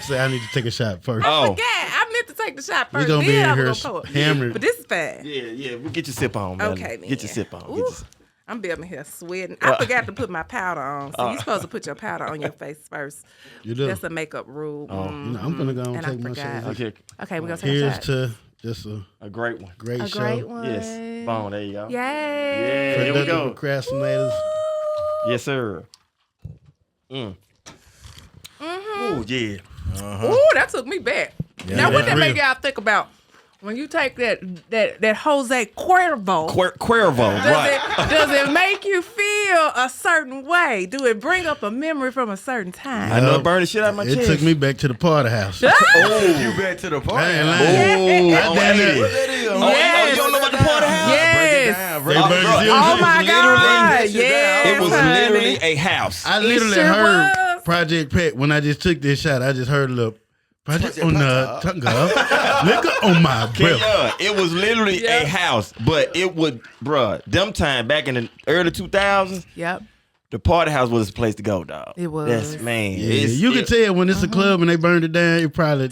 Say I need to take a shot first. I forgot. I meant to take the shot first. We gonna be in here hammered. But this is fine. Yeah. We'll get your sip on, man. Okay, man. Get your sip on. I'm be up in here sweating. I forgot to put my powder on. So you're supposed to put your powder on your face first. You do. That's a makeup rule. I'm gonna go and take my shot. Okay, we're gonna take a shot. Here's to just a great one. Great show. Great one. Yes. Boom, there you go. Yay. Yeah, here we go. Procrastinators. Yes, sir. Oh, yeah. Ooh, that took me back. Yeah, now, what that make y'all think about? When you take that Jose Cuervo, does it make you feel a certain way? Do it bring up a memory from a certain time? I know it burned the shit out of my chest. It took me back to the party house. You back to the party house? You don't know about the party house? Yes. Oh my God. Yes, it was literally a house. I literally heard Project Pet when I just took this shot. I just heard a little Project on the tongue liquor on my breath. It was literally a house, but it would, bruh, them time back in the early 2000s. Yep. The party house was the place to go, dog. It was. That's, man. Yeah, you can tell when it's a club and they burned it down, it probably.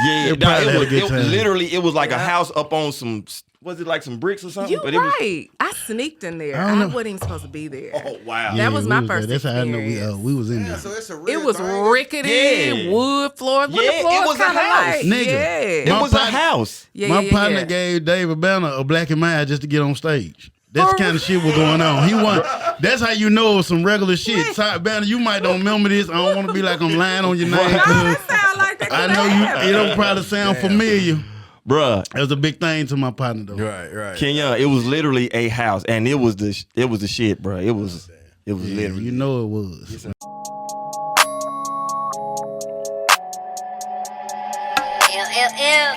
It was like a house up on some. Was it like some bricks or something? You're right. I sneaked in there. I wasn't even supposed to be there. Oh, wow. That was my first experience. That's how I know we was in there. So it's a real it was rickety wood floors. Yeah, it was a house. Nigga. Yeah. It was a house. My partner gave David Banner a black and mild just to get on stage. That's the kind of shit was going on. He won. That's how you know it was some regular shit. Banner, you might don't remember this. I don't want to be like I'm lying on your name. That sound like that. I know it don't probably sound familiar. Bruh, it was a big thing to my partner though. Right. Kenya, it was literally a house, and it was the shit, bruh. It was literally. You know it was.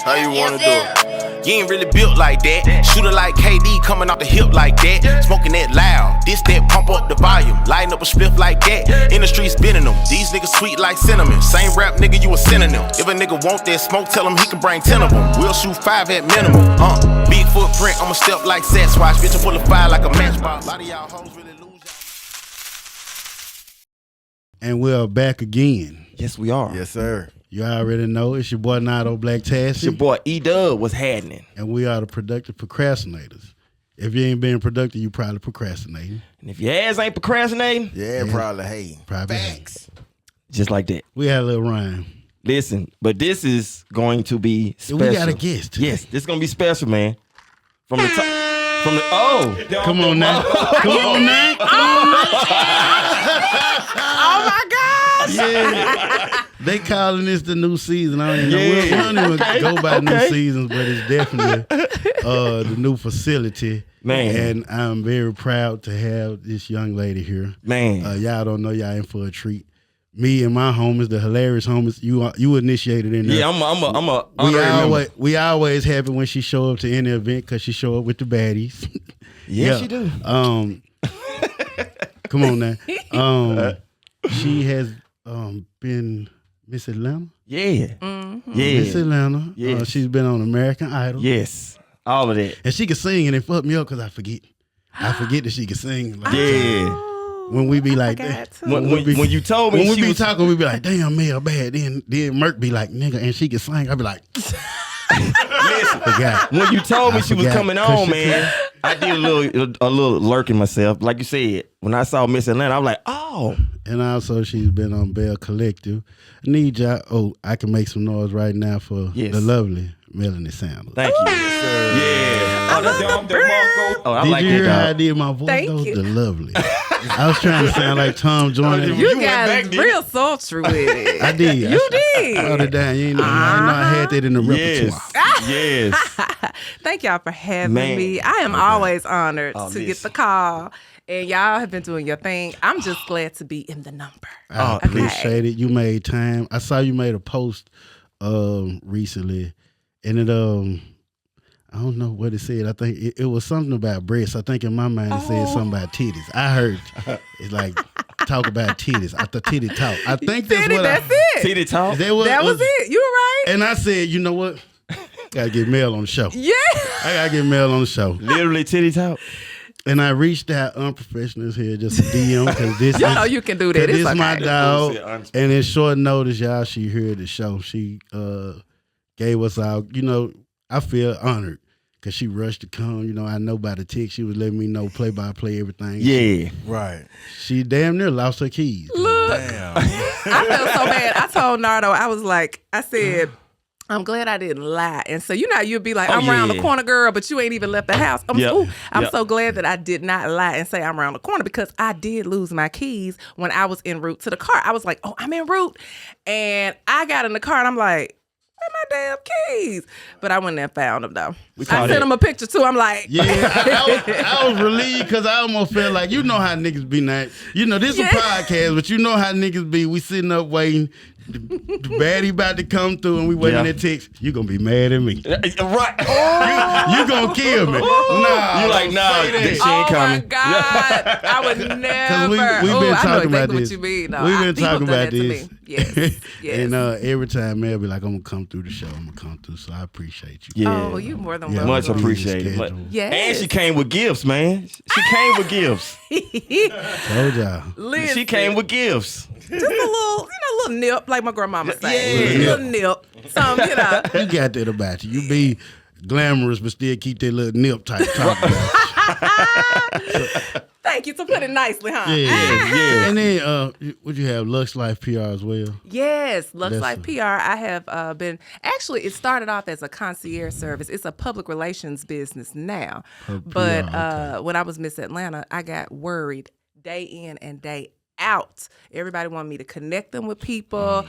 How you wanna do it? You ain't really built like that. Shooter like KD coming off the hip like that. Smoking that loud. This that pump up the volume. Lighting up a spliff like that. In the streets spinning them. These niggas sweet like cinnamon. Same rap nigga, you a synonym. If a nigga want that smoke, tell him he can bring 10 of them. We'll shoot 5 at minimum. Big footprint, I'ma step like Sasquatch. Bitch, I'm full of fire like a matchbox. A lot of y'all hoes really lose. And we're back again. Yes, we are. Yes, sir. You already know it's your boy Nardo Blacktastic. It's your boy E Dubb. What's happening? And we are the productive procrastinators. If you ain't being productive, you probably procrastinating. And if your ass ain't procrastinating, probably hating. Probably Facts. Just like that. We had a little rhyme. Listen, but this is going to be special. We got a guest today. Yes, this is gonna be special, man. From the top. Come on now. Come on now. Oh my gosh. Yeah. They calling this the new season. I don't even know. We don't even go by new seasons, but it's definitely the new facility. Man. And I'm very proud to have this young lady here. Man. Y'all don't know y'all in for a treat. Me and my homies, the hilarious homies, you initiated in there. Yeah, we always happy when she show up to any event because she show up with the baddies. Yeah, she do. Come on now. She has been Miss Atlanta. Yeah. Mm-hmm. Yeah. Miss Atlanta. Yes. She's been on American Idol. Yes. All of that. And she can sing, and it fucked me up because I forget. I forget that she can sing. Like, yeah. When we be like that. When you told me when we be talking, we be like, damn, Mel bad. Then Merc be like, nigga, and she can sing. I be like, listen, when you told me she was coming on, man, I did a little lurking myself. Like you said, when I saw Miss Atlanta, I was like, oh. And also she's been on Bell Collective. I need y'all. Oh, I can make some noise right now for the lovely Melanie Sanders. Thank you. Yes, sir. Yeah. Did you hear how I did my voice? Thank That was you. the lovely. I was trying to sound like Tom Joyner. You got real sultry with it. I did. You did. I wrote it down. You ain't know, I didn't know I had that in the repertoire. Yes. Thank y'all for having me. I am always honored to get the call. And y'all have been doing your thing. I'm just glad to be in the number. I appreciate it. You made time. I saw you made a post recently, and it I don't know what it said. I think it was something about breasts. I think in my mind it said something about titties. I heard it's like talk about titties. I thought titty talk. I think that's what it. Titty talk. That was it. You were right. And I said, you know what? Gotta get Mel on the show. Yeah. I gotta get Mel on the show. Literally titty talk. And I reached out unprofessionals here just to DM because this You know you can do that. It's this okay. my dog. And in short notice, y'all, she heard the show. She gave us our, I feel honored because she rushed to come. I know by the text she was letting me know play-by-play everything. Yeah. Right. She damn near lost her keys. Look, Damn. I felt so bad. I told Nardo, I said, I'm glad I didn't lie. And so you'd be like, I'm around the corner, girl, but you ain't even left the house. I'm so glad that I did not lie and say I'm around the corner because I did lose my keys when I was en route to the car. I was like, oh, I'm en route. And I got in the car and I'm like, where my damn keys? But I went there and found them though. I sent him a picture too. I'm like, yeah, I was relieved because I almost felt like, how niggas be nice. This is a podcast, but how niggas be. We sitting up waiting. The baddie about to come through and we waiting that text. You gonna be mad at me. Right. You gonna kill me. Nah. You like, nah, she ain't oh coming. my God. I would never. We've been talking about what this. you mean. No, We've been talking about this. Yes. And every time Mel be like, I'm gonna come through the show. I'm gonna come through. So I appreciate you. Yeah. Oh, you more than Yeah, welcome. Much appreciated. Yes. And she came with gifts, man. She came with gifts. Told y'all. Listen, She came with gifts. just a little, little nip, like my grandmama say. Yeah. Little nip. Some, You got that about you. You be glamorous, but still keep that little nip type talk about you. Thank you to put it nicely, huh? Yeah. And then, would you have Lux Life PR as well? Yes, Lux Life PR. I have been, actually, it started off as a concierge service. It's a public relations business now. But when I was Miss Atlanta, I got worried day in and day out. Everybody wanted me to connect them with people,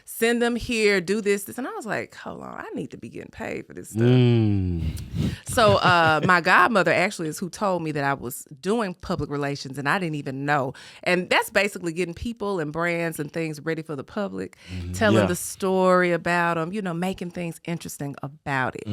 send them here, do this. And I was like, hold on, I need to be getting paid for this stuff. So my godmother actually is who told me that I was doing public relations and I didn't even know. And that's basically getting people and brands and things ready for the public, telling the story about them, making things interesting about it.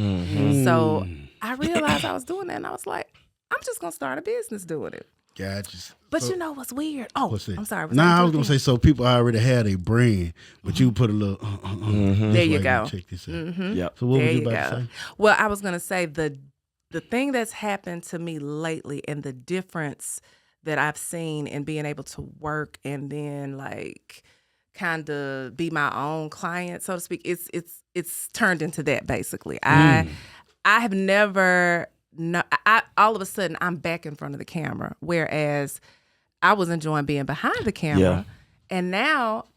So I realized I was doing that and I was like, I'm just going to start a business doing it. Gotcha. But you know what's weird? Oh, what's I'm sorry. I was gonna say, so people already had a brand, but you put a little. There you go. Check this out. Yep. So what was you about to say? Well, I was gonna say the thing that's happened to me lately, and the difference that I've seen in being able to work and then kind of be my own client, so to speak. It's turned into that basically. I have never. No, all of a sudden I'm back in front of the camera, whereas I was enjoying being behind the camera, and now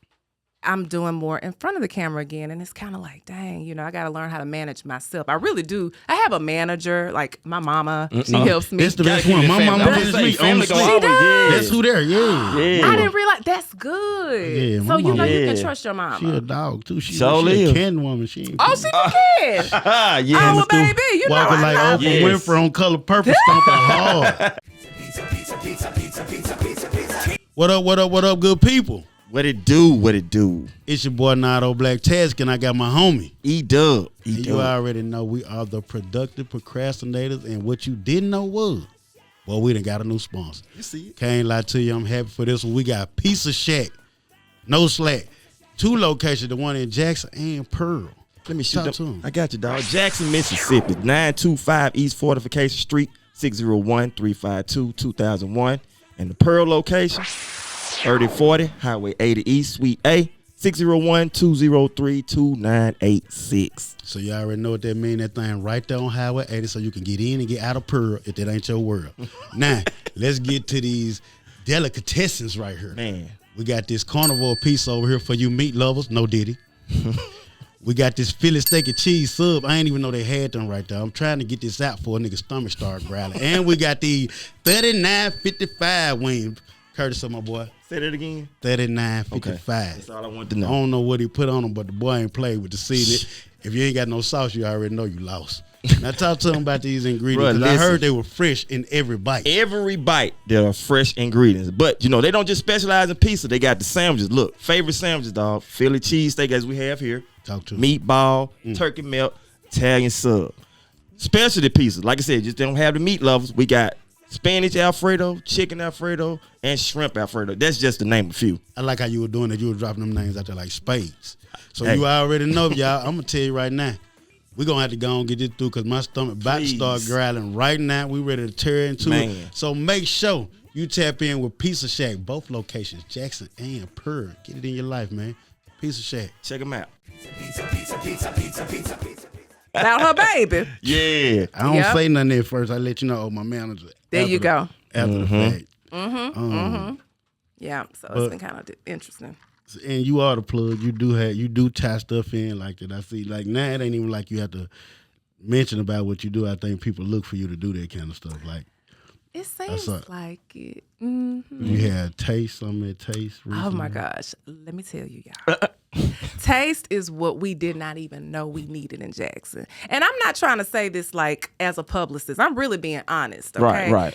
I'm doing more in front of the camera again, and it's kind of like, dang, I got to learn how to manage myself. I really do. I have a manager, like my mama. She helps me. That's the best one. My mama does me on the street. That's who there. Yeah. I didn't realize that's good. Yeah, so mama, you can trust your mama. She a dog too. She live. a Ken woman. She ain't she can. Yeah. Oh, well, baby, you know walking I like love Oprah Winfrey on Color Purple, stomping hard. What up, good people? What it do? It's your boy Nardo Blacktastic, and I got my homie E Dubb. You already know we are the productive procrastinators, and what you didn't know was, well, we done got a new sponsor. You see it? Can't lie to you, I'm happy for this one. We got Pizza Shack, no slack, 2 locations, the one in Jackson and Pearl. Let me shoot Talk to him. I got you, dog. Jackson, Mississippi, 925 East Fortification Street, 601-352-2001. And the Pearl location, 3040 Highway 80 East, Suite A, 601-203-2986. So you already know what that mean. That thing right there on Highway 80, so you can get in and get out of Pearl if that ain't your world. Now, let's get to these delicatessens right here. Man. We got this carnivore piece over here for you meat lovers. No diddy. We got this Philly steak and cheese sub. I ain't even know they had them right there. I'm trying to get this out for a nigga stomach start growling. And we got the $39.55 wings, courtesy of my boy. Say that again. $39.55. Okay. That's all I want to know. I don't know what he put on them, but the boy ain't played with the seasoning. If you ain't got no sauce, you already know you lost. Now talk to him about these ingredients. Bruh, I heard they were fresh in every bite. Every bite, there are fresh ingredients. But, they don't just specialize in pizza. They got the sandwiches. Look, favorite sandwiches, dog. Philly cheesesteak, as we have here. Talk to him. Meatball, turkey melt, Italian sub. Specialty pieces. Like I said, just don't have the meat lovers. We got spinach Alfredo, chicken Alfredo, and shrimp Alfredo. That's just to name a few. I like how you were doing that. You were dropping them names out there like spades. So Hey. you already know, y'all. I'm going to tell you right now. We're going to have to go and get this through because my stomach about to start growling right now. We ready to tear into it. So make sure you tap in with Pizza Shack, both locations, Jackson and Pearl. Get it in your life, man. Pizza Shack. Check them out. About her baby. Yeah. I don't say nothing at first. I let you know, my manager. There you go. After the fact. Yeah, so it's been kind of interesting. And you are the plug. You do tie stuff in like that. I see. Like now, it ain't even like you have to mention about what you do. I think people look for you to do that kind of stuff. Like it seems like it. You had Taste, something at Taste recently. Oh my gosh, let me tell you, y'all. Taste is what we did not even know we needed in Jackson. And I'm not trying to say this like as a publicist. I'm really being honest. Okay? Right.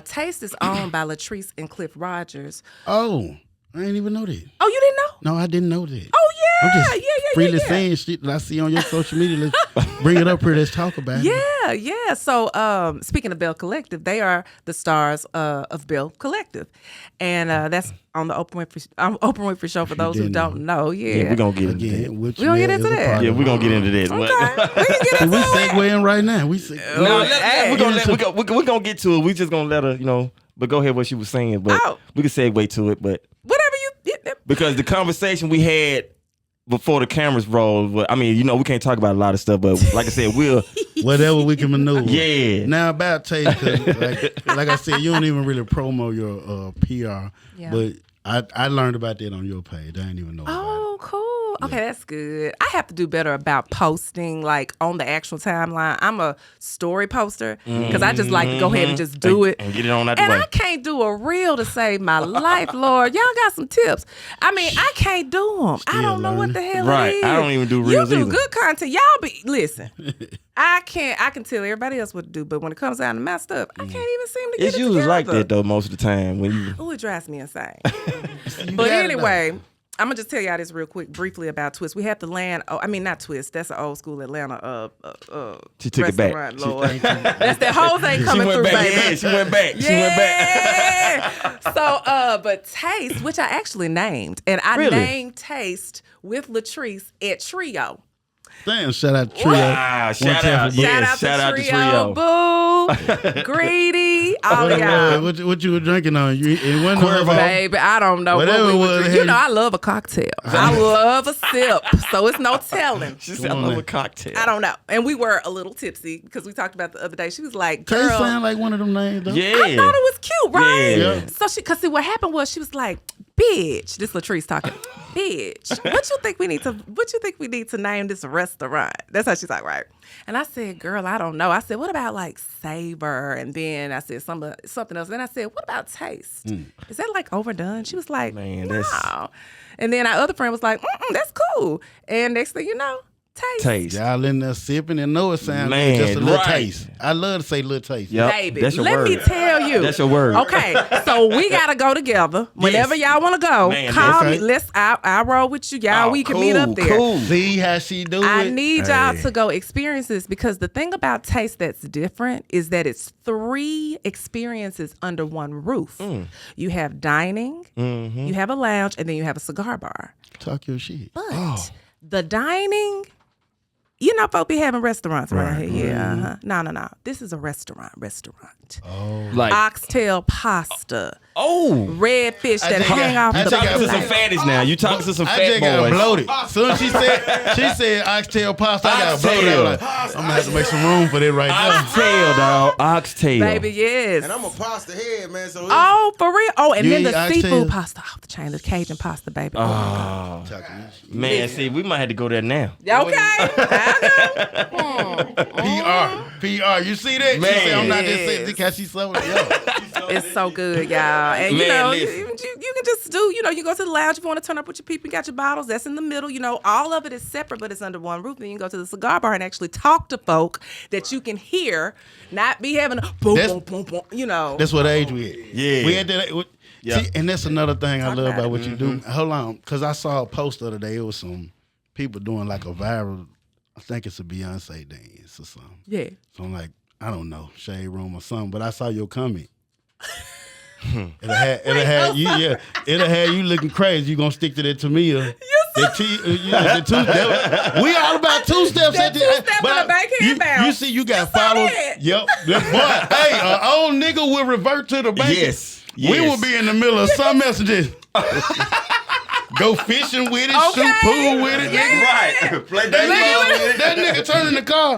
Taste is owned by Latrice and Cliff Rogers. Oh. I didn't even know that. Oh, you didn't know? No, I didn't know that. Oh, yeah. I'm just freely saying shit that I see on your social media. Let's bring it up here. Let's talk about it. Yeah. So, speaking of Bell Collective, they are the stars of Bell Collective. And that's on the Oprah Winfrey Show for those who don't know. Yeah, we're going to get into that. We're going to get into that. Yeah, we're going to get into that. Okay. We can get into it. We segue in right now. We're going to get to it. We just going to let her, but go ahead what she was saying. But we can segue to it. But whatever because the conversation we had before the cameras rolled, I mean, we can't talk about a lot of stuff, but like I said, we'll whatever we can maneuver. Yeah. Now about Taste, 'cause like I said, you don't even really promo your PR, but I learned about that on your page. I didn't even know. Oh, cool. Okay, that's good. I have to do better about posting like on the actual timeline. I'm a story poster because I just like to go ahead and just do it and get it on that way. And I can't do a reel to save my life, Lord. Y'all got some tips. I mean, I can't do them. I don't know what the hell it is. I don't even do reels either. You either. do good content. Listen. I can tell everybody else what to do, but when it comes down to my stuff, I can't even seem to get it together. It's usually like that though most of the time when you. Oh, it drives me insane. But anyway. I'm gonna just tell y'all this real quick, briefly about Twist. We have to land. Not Twist. That's an old school Atlanta. She took it back. Lord, that's that whole thing coming through, baby. Yeah, she went back. Yeah. She went back. So, but Taste, which I actually named, and I named Taste with Latrice at Trio. Damn, shout out to Trio. Wow, shout out to Trio. Boo, Greedy, all of y'all. What you were drinking on? It wasn't Cuervo. Baby, I don't know. Whatever what we were drinking. I love a cocktail. I love a sip, so it's no telling. She said I love a cocktail. I don't know. And we were a little tipsy because we talked about the other day. She was like, girl. Taste sound like one of them names, though. Yeah. I thought it was cute, right? Yeah. So because see, what happened was she was like, bitch, this Latrice talking, bitch, what you think we need to name this restaurant? That's how she's like, right? And I said, girl, I don't know. I said, what about like Savor? And then I said something else. Then I said, what about Taste? Is that like overdone? She was like, man, no. And then our other friend was like, that's cool. And next thing you know, Taste. Y'all in there sipping and know it sounds man, like just a little right. taste. I love to say little taste. Yep. Baby, that's your let word. me tell you. That's your word. Okay, so we gotta go together. Whenever y'all want to go, man, call okay. me. I'll roll with you, y'all. We can meet up there. Cool. See how she do it? I need y'all to go experience this because the thing about Taste that's different is that it's 3 experiences under one roof. You have dining, you have a lounge, and then you have a cigar bar. Talk your shit. But the dining, folk be having restaurants around here. Yeah. No. This is a restaurant. Oh. Like Oxtail pasta. Oh. Redfish that hang off the talking to some plate. fatties now. You talking to some I fat just got boys. bloated. Soon as she said oxtail pasta, I got bloated. I was like, I'm gonna have to make some room for that right now. Oxtail, dog. Oxtail. Baby, yes. And I'm a pasta head, man. So Oh, for real? Oh, and You then eat the oxtail? seafood pasta off the chain, the Cajun pasta, baby. Oh, man, see, we might have to go there now. Okay. PR. You see that? Man. She said I'm not just saying because she's so It's so good, y'all. And Man, you listen. can just do, you go to the lounge if you want to turn up with your people, you got your bottles, that's in the middle, all of it is separate, but it's under one roof. Then you can go to the cigar bar and actually talk to folk that you can hear, not be having a boom, boom, boom, boom, That's what age we at. Yeah. We had that. Yeah. See, and that's another thing I Talk love about about it. what you do. Hold on, because I saw a post the other day. It was some people doing like a viral, I think it's a Beyonce dance or something. Yeah. So I'm like, I don't know, Shade Room or something, but I saw your comment. It'll have you looking crazy. You gonna stick to that Tamia. You The two-step. We all about two steps. That two-step in the backhand bounce. You see, you got followers. Yep. But hey, an old nigga will revert to the bank. Yes. We will be in the middle of some messages. Go fishing with it, shoot pool with it, nigga. Right. Play baseball with it. That nigga turning the car.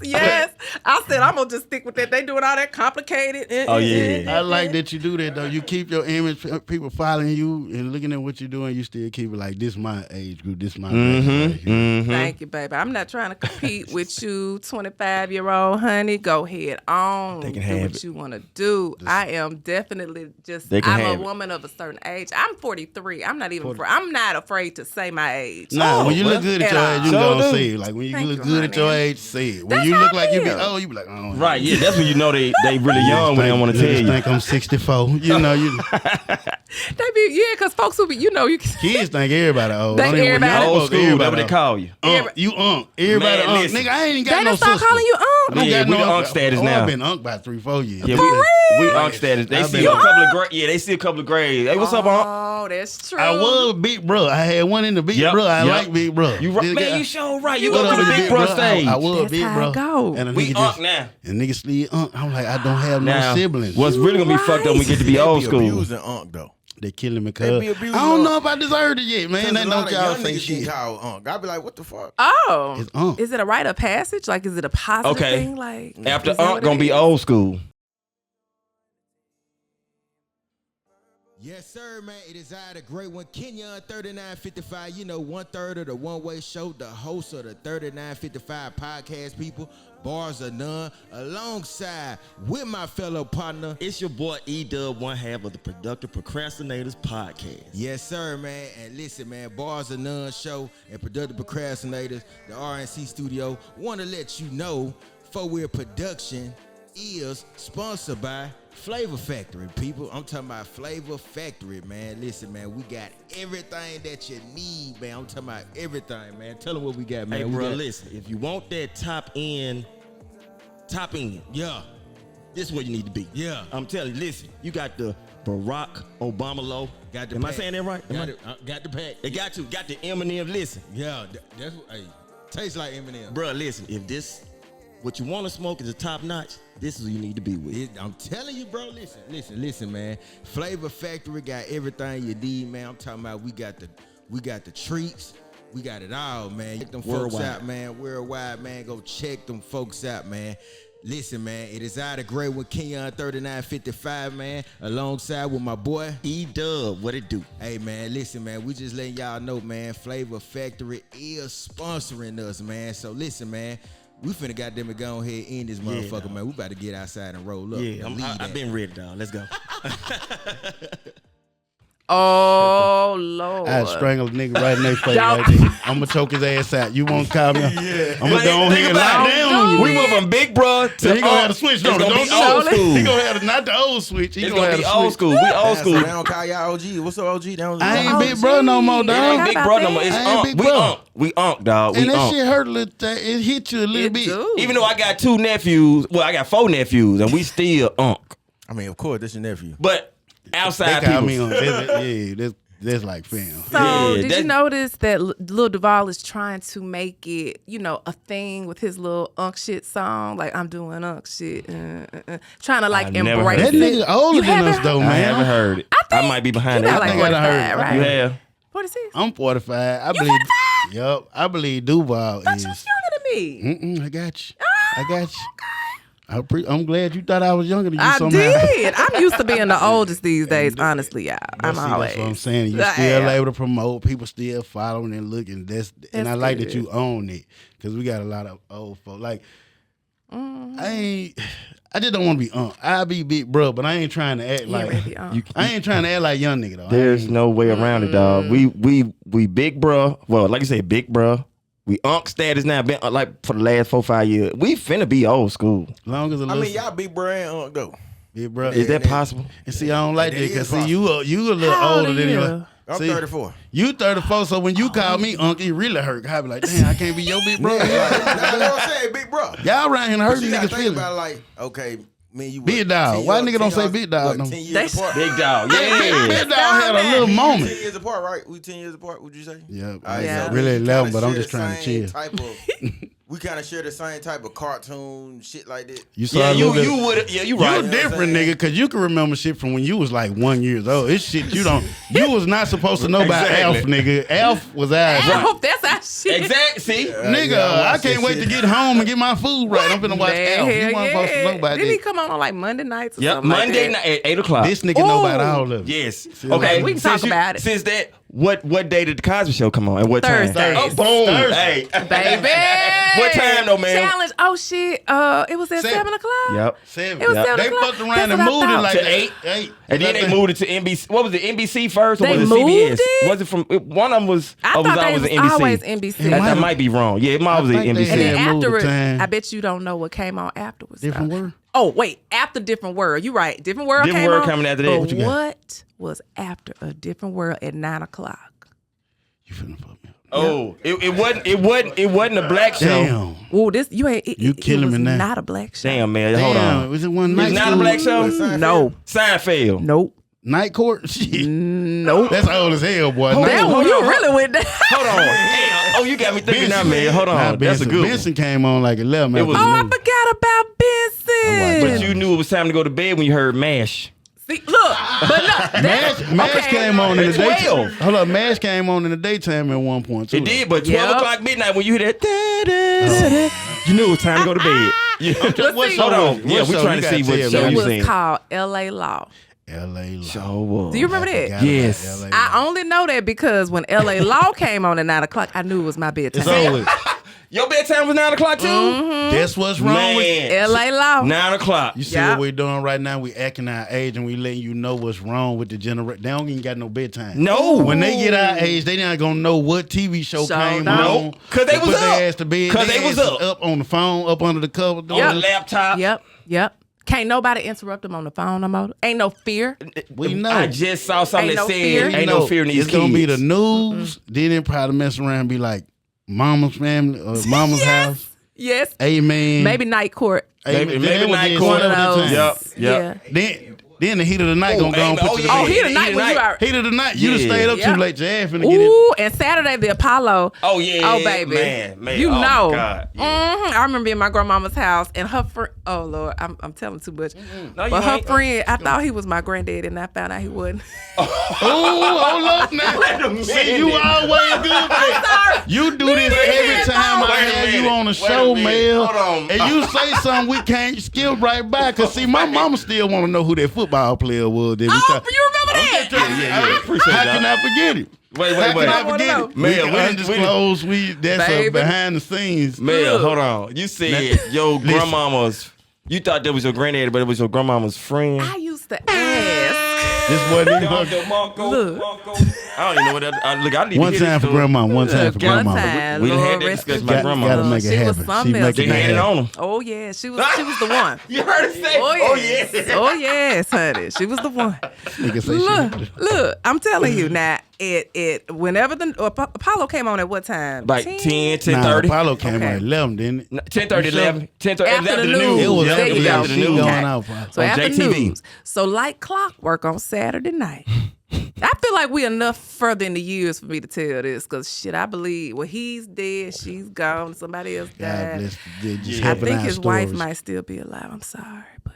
Yes. I said I'm gonna just stick with that. They doing all that complicated. Oh yeah. I like that you do that though. You keep your image, people following you and looking at what you're doing. You still keep it like this. My age group. This my. Thank you, baby. I'm not trying to compete with you, 25-year-old honey. Go ahead on. They can do have what it. you want to do. I am definitely just. They can I'm have a it. woman of a certain age. I'm 43. I'm not even. I'm not afraid to say my age. Nah, when you look good at your age, you Sure gonna do. say it. Like when you Thank look you, good at your honey. age, say it. When That's you how look I like you be feel. old, you be like, oh. Right, yeah, that's when you know they really young when they don't want to tell just you. think I'm 64. You know, you They be because folks who be you can kids think everybody old. Think Don't even- everybody young Old folks, school, that's what everybody they call you. You everybody Man, listen. Nigga, I ain't They got no done start sister. calling you I don't Yeah, got we no the unk status now. I've been unk by 3-4 years. Yeah, we unk status. They I've see been a unk. couple of grades. Yeah, they see a couple of grades. Hey, what's up, unk? Oh, that's true. I was Big Bro. I had one in the Big Yep, Bro. I yep. like Big Bro. You right, This man, guy- you sure right. You What go up to the with big bro stage. I was That's Big how Bro. it go. And a We nigga unk just, now. and niggas still unk. I'm like, I don't have no Now, siblings. what's really gonna be fucked up when we get to be They old be school? abusing unk though. They killing me, They be cuz. abusing I don't unk. know if I deserved it yet, man. They A don't lot of y'all young say niggas shit. get called unk. I be like, what the fuck? Oh, It's unk. is it a rite of passage? Like, is it a positive Okay. thing? Like, After is that unk, what gonna it be is? old school. Yes, sir, man. It is I, the great one, Kenya 3955. You know, 1/3 of the One Way Show, the host of the 3955 podcast, people. Bars are none. Alongside with my fellow partner. It's your boy E Dubb, one half of the Productive Procrastinators podcast. Yes, sir, man. And listen, man, Bars are None show and Productive Procrastinators, the RNC studio, want to let you know 4-Wheel Production is sponsored by Flavor Factory, people. I'm talking about Flavor Factory, man. Listen, man, we got everything that you need, man. I'm talking about everything, man. Tell them what we got, man. Hey, We bro, got- listen. If you want that top end, Yeah, this is where you need to be. yeah. I'm telling you, listen. You got the Barack Obama low. Got the Am I pack. saying that right? Got the pack. They got the Eminem. Listen, Yeah, that's what, hey, tastes like Eminem. bro. Listen. If this, what you want to smoke is a top notch, this is who you need to be with. I'm telling you, bro. Listen, man. Flavor Factory got everything you need, man. I'm talking about we got the treats. We got it all, man. Check them folks Worldwide. out, man. Worldwide, man. Go check them folks out, man. Listen, man. It is I, the great one, Kenya 3955, man. Alongside with my boy E Dubb, what it do? Hey, man, listen, man, we just letting y'all know, man, Flavor Factory is sponsoring us, man. So listen, man, we finna goddamn it go ahead and end this motherfucker, dog. man. We about to get outside and roll up. Yeah, Believe I've that. been ready, dog. Let's go. Oh Lord. I'd strangle a nigga right in their face Y'all- right there. I'm gonna choke his ass out. You won't call me? Yeah. I'm gonna go on here and lie down on you. We went from big bro to So he gonna have the switch, It's don't gonna he? be Don't old you? school. He gonna have not the old switch. He It's gonna gonna have be the old switch. school. We old So school. they don't call y'all OG. What's up, OG? They don't I ain't Oh, big bro no more, gee. It dog. ain't How big about bro no more. that? It's I ain't unk. big We bro. unk. We unk, dog. And We that unk. shit hurt a little. It hit you a little It bit. do. Even though I got 2 nephews, well, I got 4 nephews, and we still unk. I mean, of course, that's your nephew. But outside They call people, me on. That's like fam. So Yeah, did that- you notice that Lil Duval is trying to make it, a thing with his little unk shit song? Like, I'm doing unk shit. Trying to like I never embrace heard That it. nigga older You than us haven't though, I man. haven't heard it. I might be behind You that. got like think I done 45, heard it. right? You have? 46? I'm 45. I believe. Yup. I believe Duval But is. you younger than me. I got you. I got you. I'm glad you thought I was younger than you I somehow. did. I'm used to being the oldest these days, honestly, y'all. I'm See, always. that's what I'm saying. You I still am. able to promote. People still following and looking. And I like that good. you own it because we got a lot of old folk. Like I just don't want to be I be big bro, but I ain't trying to act like ready, unk. I ain't trying to act like young nigga though. There's no way around it, dog. We big bro. Well, like you say, big bro. We unk status now. Been like for the last 4-5 years. We finna be old school. Long as a I little mean, y'all big bro and unk though. big bro. Is that possible? And see, I don't like That that is because see possible. you a little How old older are than you? you. I'm See, 34. You 34, so when you call me uncle, it really hurt. I be like, damn, I can't be your big bro. That's what I'm saying, big bro. Y'all around here hurting You gotta niggas think feelings. about it like, okay, Man, you Big dog. Why nigga don't say big dog no? 10 years apart. Big dog. Yeah. Big dog had a little 10 moment. years apart, right? We 10 years apart, would you say? Yeah, Yeah. really we 11, kinda but I'm share just the trying to same chill. type of- we kind of share the same type of cartoon shit like that. You saw Yeah, a little bit. you would. Yeah, you You right. different, nigga, because you can remember shit from when you was like 1 year old. It's shit you don't. You was not supposed to know about Exactly. Alf, nigga. Alf was ours. I hope that's our shit. Exactly. See. Nigga, Yeah, I I watched can't that wait shit. to get home and get my food right. I'm finna watch Man, Alf. You hell weren't supposed to know about Didn't he that. come on like Monday nights or Yep. something Monday like night at 8:00. This nigga know about Ooh. all of it. Yes. See, Okay. we can talk since about it. Since that, what day did the Cosby Show come on? At what time? Thursday. Oh, boom. Hey. that? Baby. What time though, man? Challenge. Oh, shit. It was at 7 o'clock? Yep. 7. It was 7 They o'clock. fucked around That's and what I moved it thought. like To that. 8. And then they moved it to NBC. What was it? NBC first, or They was it moved CBS? it? Was it from one of them? Was I or was thought they always was NBC? always NBC. That might be wrong. Yeah, it might was I think they NBC. And then Yeah, moved the afterwards, time. I bet you don't know what came on afterwards. Different though. word? Oh, wait. After Different World. You right. Different World Different came World on. coming after that. But What you got? what was after A Different World at 9 o'clock? You finna fuck me up. Oh, it wasn't a black show. Damn. Ooh, this you ain't. You killing it was me now. Not a black show. Damn, man. Hold Damn. on. Was it one night? It's not a school? black show? No. Seinfeld. Nope. Night court? Shit. Nope. That's old as hell, boy. Night That court. one you really went down. Hold on. Damn. Oh, you got me thinking now, man. Hold Nah, on. That's a Benson. good one. Benson came on like 11. It was- Oh, I forgot about Benson. But you knew it was time to go to bed when you heard MASH. See, look, but no, Mash okay. came on in the At 12. daytime. Hold up, Mash came on in the daytime at one point too. It did, but 12 Yep. o'clock midnight when you hear that, you knew it was time to go to bed. Yeah. Let's see. Hold on. What Yeah, show? we're trying You to see gotta what tell show me. It you was seen. called L.A. Law. L.A. Law. Show was. Do you remember that? Forgot Yes. about LA I Law. only know that because when L.A. Law came on at 9 o'clock, I knew it was my bedtime. It's over. Your bedtime was 9 o'clock too? That's what's wrong with Man. L.A. Law. 9 o'clock. you. See Yeah. what we're doing right now? We acting our age and we letting you know what's wrong with the generation. They don't even got no bedtime. No. When they get our age, they not gonna know what TV show So came no. on. 'Cause they was put up. their ass to bed. 'Cause Their they was ass is up. on the phone, up under the cover. On Yep. the laptop. Yep. Can't nobody interrupt them on the phone no more. Ain't no fear. We know. I just saw something Ain't that no said fear. ain't no fear in these It's gonna be the kids. news. Then it probably mess around and be like Mama's family or Mama's house. Yes. Amen. Maybe night court. Maybe That was night just court. one of the One of times. those. Yep. Yeah. Then the heat of the night gonna go and put you to yeah. Oh, bed. he the night when you are. Heat of the night. You done Yeah. stayed up Yep. too late. Your ass finna get it. Ooh, and Saturday the Apollo. Oh, yeah. Oh baby, Man. you Oh, my know. God. Yeah. I remember being at my grandmama's house and her friend. Oh Lord, I'm telling too much. No, you But her ain't. friend, I thought he was my granddad, and I found out he wasn't. Oh, hold up now. See, you always do that. You do this every time I have you on a show, Mel. Hold on. And you say something we can't skip right back. Cause see, my mama still want to know who that football player was. That we Oh, talk- you remember that? Yeah. Appreciate How that. can I forget it? Wait. How can I wanna forget know. it? Man, We can we- undisclosed. That's Baby. behind the scenes. Man, hold on. You said your grandmama's. You thought that was your granddaddy, but it was your grandmama's friend. I used to ask. This wasn't even her. Look. I don't even know what that. Look, I didn't even One hear time this for story. grandma. One time for One grandma. time, We done had Lord that rest discussion her about grandma. Gotta soul. make it She was happen. something She else, make They it had it happen. on them. Oh yeah, she was the one. You heard her say, Oh yes. Oh yes, honey. She was the one. Nigga say Look, I'm telling you now. It whenever the Apollo came on at what time? Like 10, 10:30. Nah, Apollo came Okay. at 11, didn't it? 10:30, 11. 10:30. It was After the news. news. It was There after you the go. news. She news. going Okay. out. So On after JTV. news. So like clockwork on Saturday night. I feel like we enough further in the years for me to tell this, because shit, I believe he's dead, she's gone, somebody else God died. bless. Just I helping think our his wife stories. might still be alive. I'm sorry, but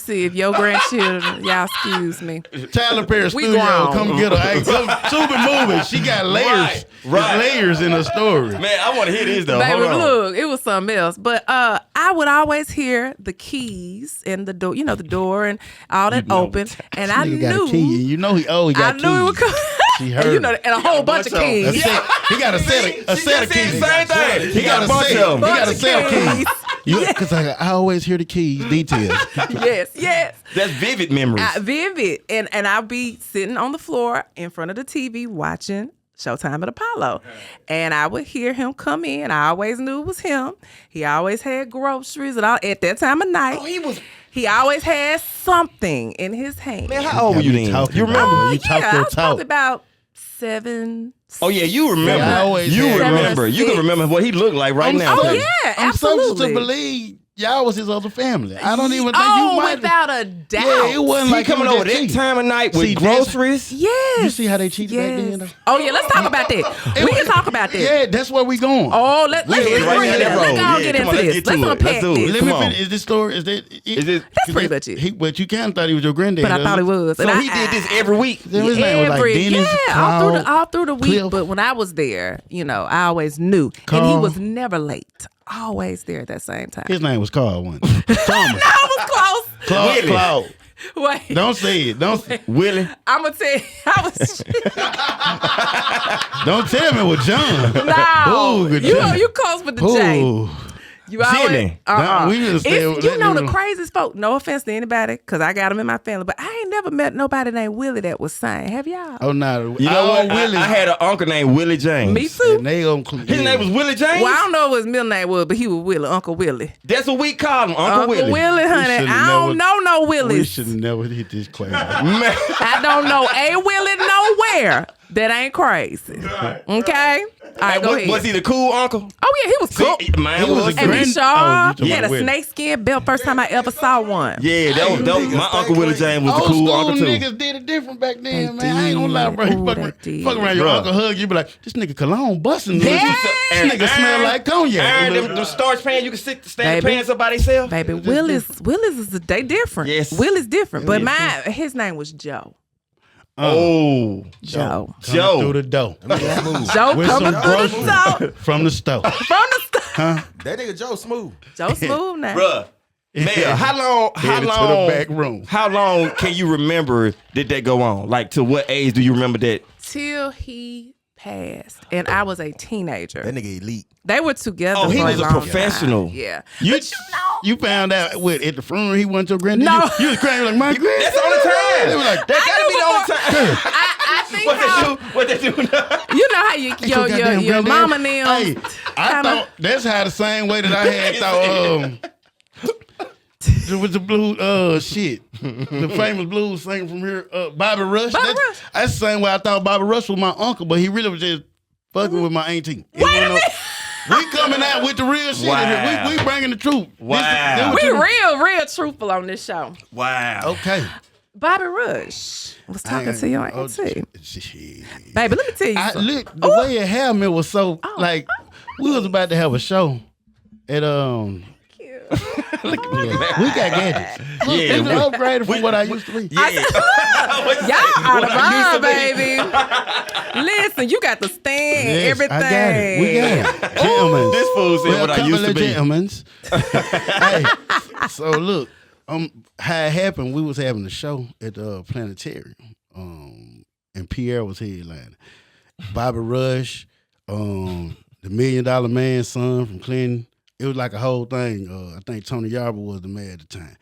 if your grandchildren, y'all excuse me. Tyler Perry We Studio, grown. come get her. Hey, come Tubi moving. She got layers. Right. There's layers in her story. Man, I want to hear this though. Baby, Hold on. look, it was something else. But I would always hear the keys and the door, the door and all that open. And I Nigga got knew a key. And you know he I got knew it would keys. come. She And, heard. and a whole bunch of bunch of 'em. keys. He got a set of She just keys. said the same thing. He got a bunch set. of He them. got a set of keys. keys. Because I always hear the keys, details. Yes. That's vivid memories. Vivid. And I'll be sitting on the floor in front of the TV watching Showtime at Apollo. And I would hear him come in. I always knew it was him. He always had groceries and all at that time of night. Oh, He always had something in his hand. Man, how old were you then? Talking You remember? about it. You talk I your was talk. probably about 7. Oh yeah, you remember. Yeah, I always you had remember. that. You can remember what he looked like right now. Oh Cause yeah, I'm absolutely. supposed to believe y'all was his other family. I don't even think you might. Without a doubt. Yeah, it wasn't like coming over that time of night with groceries. Yes. You see how they cheated back then, though? Oh yeah, let's talk about that. We can talk about that. Yeah, that's where we going. Oh, let's get into this. Let's unpack this. Let me finish. Is this story? Is That's pretty much it. But you kind of thought he was your granddad. But I thought he was. So he did this every week. His name was like Dennis, Carl, all through the week. Cliff. But when I was there, I always knew, and he was never late. Always there at that same time. His name was Carl once. Thomas. No, I was close. Claude. Wait. Don't say it. Willie. I'm gonna tell you, I was. Don't tell me it was John. No, Ooh, you close with the J. Ooh. You always, We just stay with that the little- craziest folk. No offense to anybody, because I got them in my family, but I ain't never met nobody named Willie that was sang. Have y'all? Oh no! You know what? Willie. I had an uncle named Willie James. Me too. And they gonna His name was Willie James. Well, I don't know what his middle name was, but he was Willie, Uncle Willie. That's what we call him, Uncle Willie. Honey. should've I don't know no We Willies. should have never hit this question. Man. I don't know a Willie nowhere that ain't crazy. Okay? All right, go ahead. Was he the cool uncle? Oh, yeah, he was cool. Man, He was a And grand- he sharp. Oh, you He had a talking about snakeskin belt. First time I ever saw one. Yeah, that was my Uncle Willie James was the Old cool school uncle too. niggas did it different back then, They man. I ain't gonna lie, bro. You did. fuck, Ooh, around- they fuck around your Bruh. uncle hug you, be like, this nigga cologne busting. Yeah. This nigga smell like cognac. Them starch pans, you can stand the Baby. pans up by themselves. Baby, Willis is they different. Yes. Willis different. But his name was Joe. Oh, Joe. Joe. Through the door. Joe With coming some through the groceries. door. From the store. From the store. That nigga Joe smooth. Joe Smooth now. bruh. Man, how Headed long? to the back room. How long can you remember did that go on? Like, to what age do you remember that? Till he passed. And I was a teenager. That nigga elite. They were together Oh, he for was a long professional. time. Yeah. You found out at the funeral he went to your granddad? No. You was crying like, my granddad. That's the only time. They were like, That gotta be the only time. I think What they do now? you know how your mama and them. Hey, I thought that's how the same way that I had thought with the blues shit. The famous blues singer from here, Bobby Rush. Bobby Rush. That's the same way I thought Bobby Rush was my uncle, but he really was just fucking with my auntie. Wait a minute. We coming out with the real shit. Wow. We bringing the truth. Wow. We real truthful on this show. Wow. Okay. Bobby Rush was talking to your auntie. Shit. Baby, let me tell you something. Look, the way it had me was so like we was about to have a show at we got gadgets. Look, Yeah, it's upgraded from what I used to be. Yeah. Y'all out of line, baby. Listen, you got the stand, Yes, everything. I got it. We got it. Gentlemen. This fool said what I used to be. Gentlemen's. Hey, so look, how it happened, we was having a show at the planetarium. And Pierre was headlining. Bobby Rush, the $1 Million Man's son from Clinton. It was like a whole thing. I think Tony Yarber was the mayor at the time.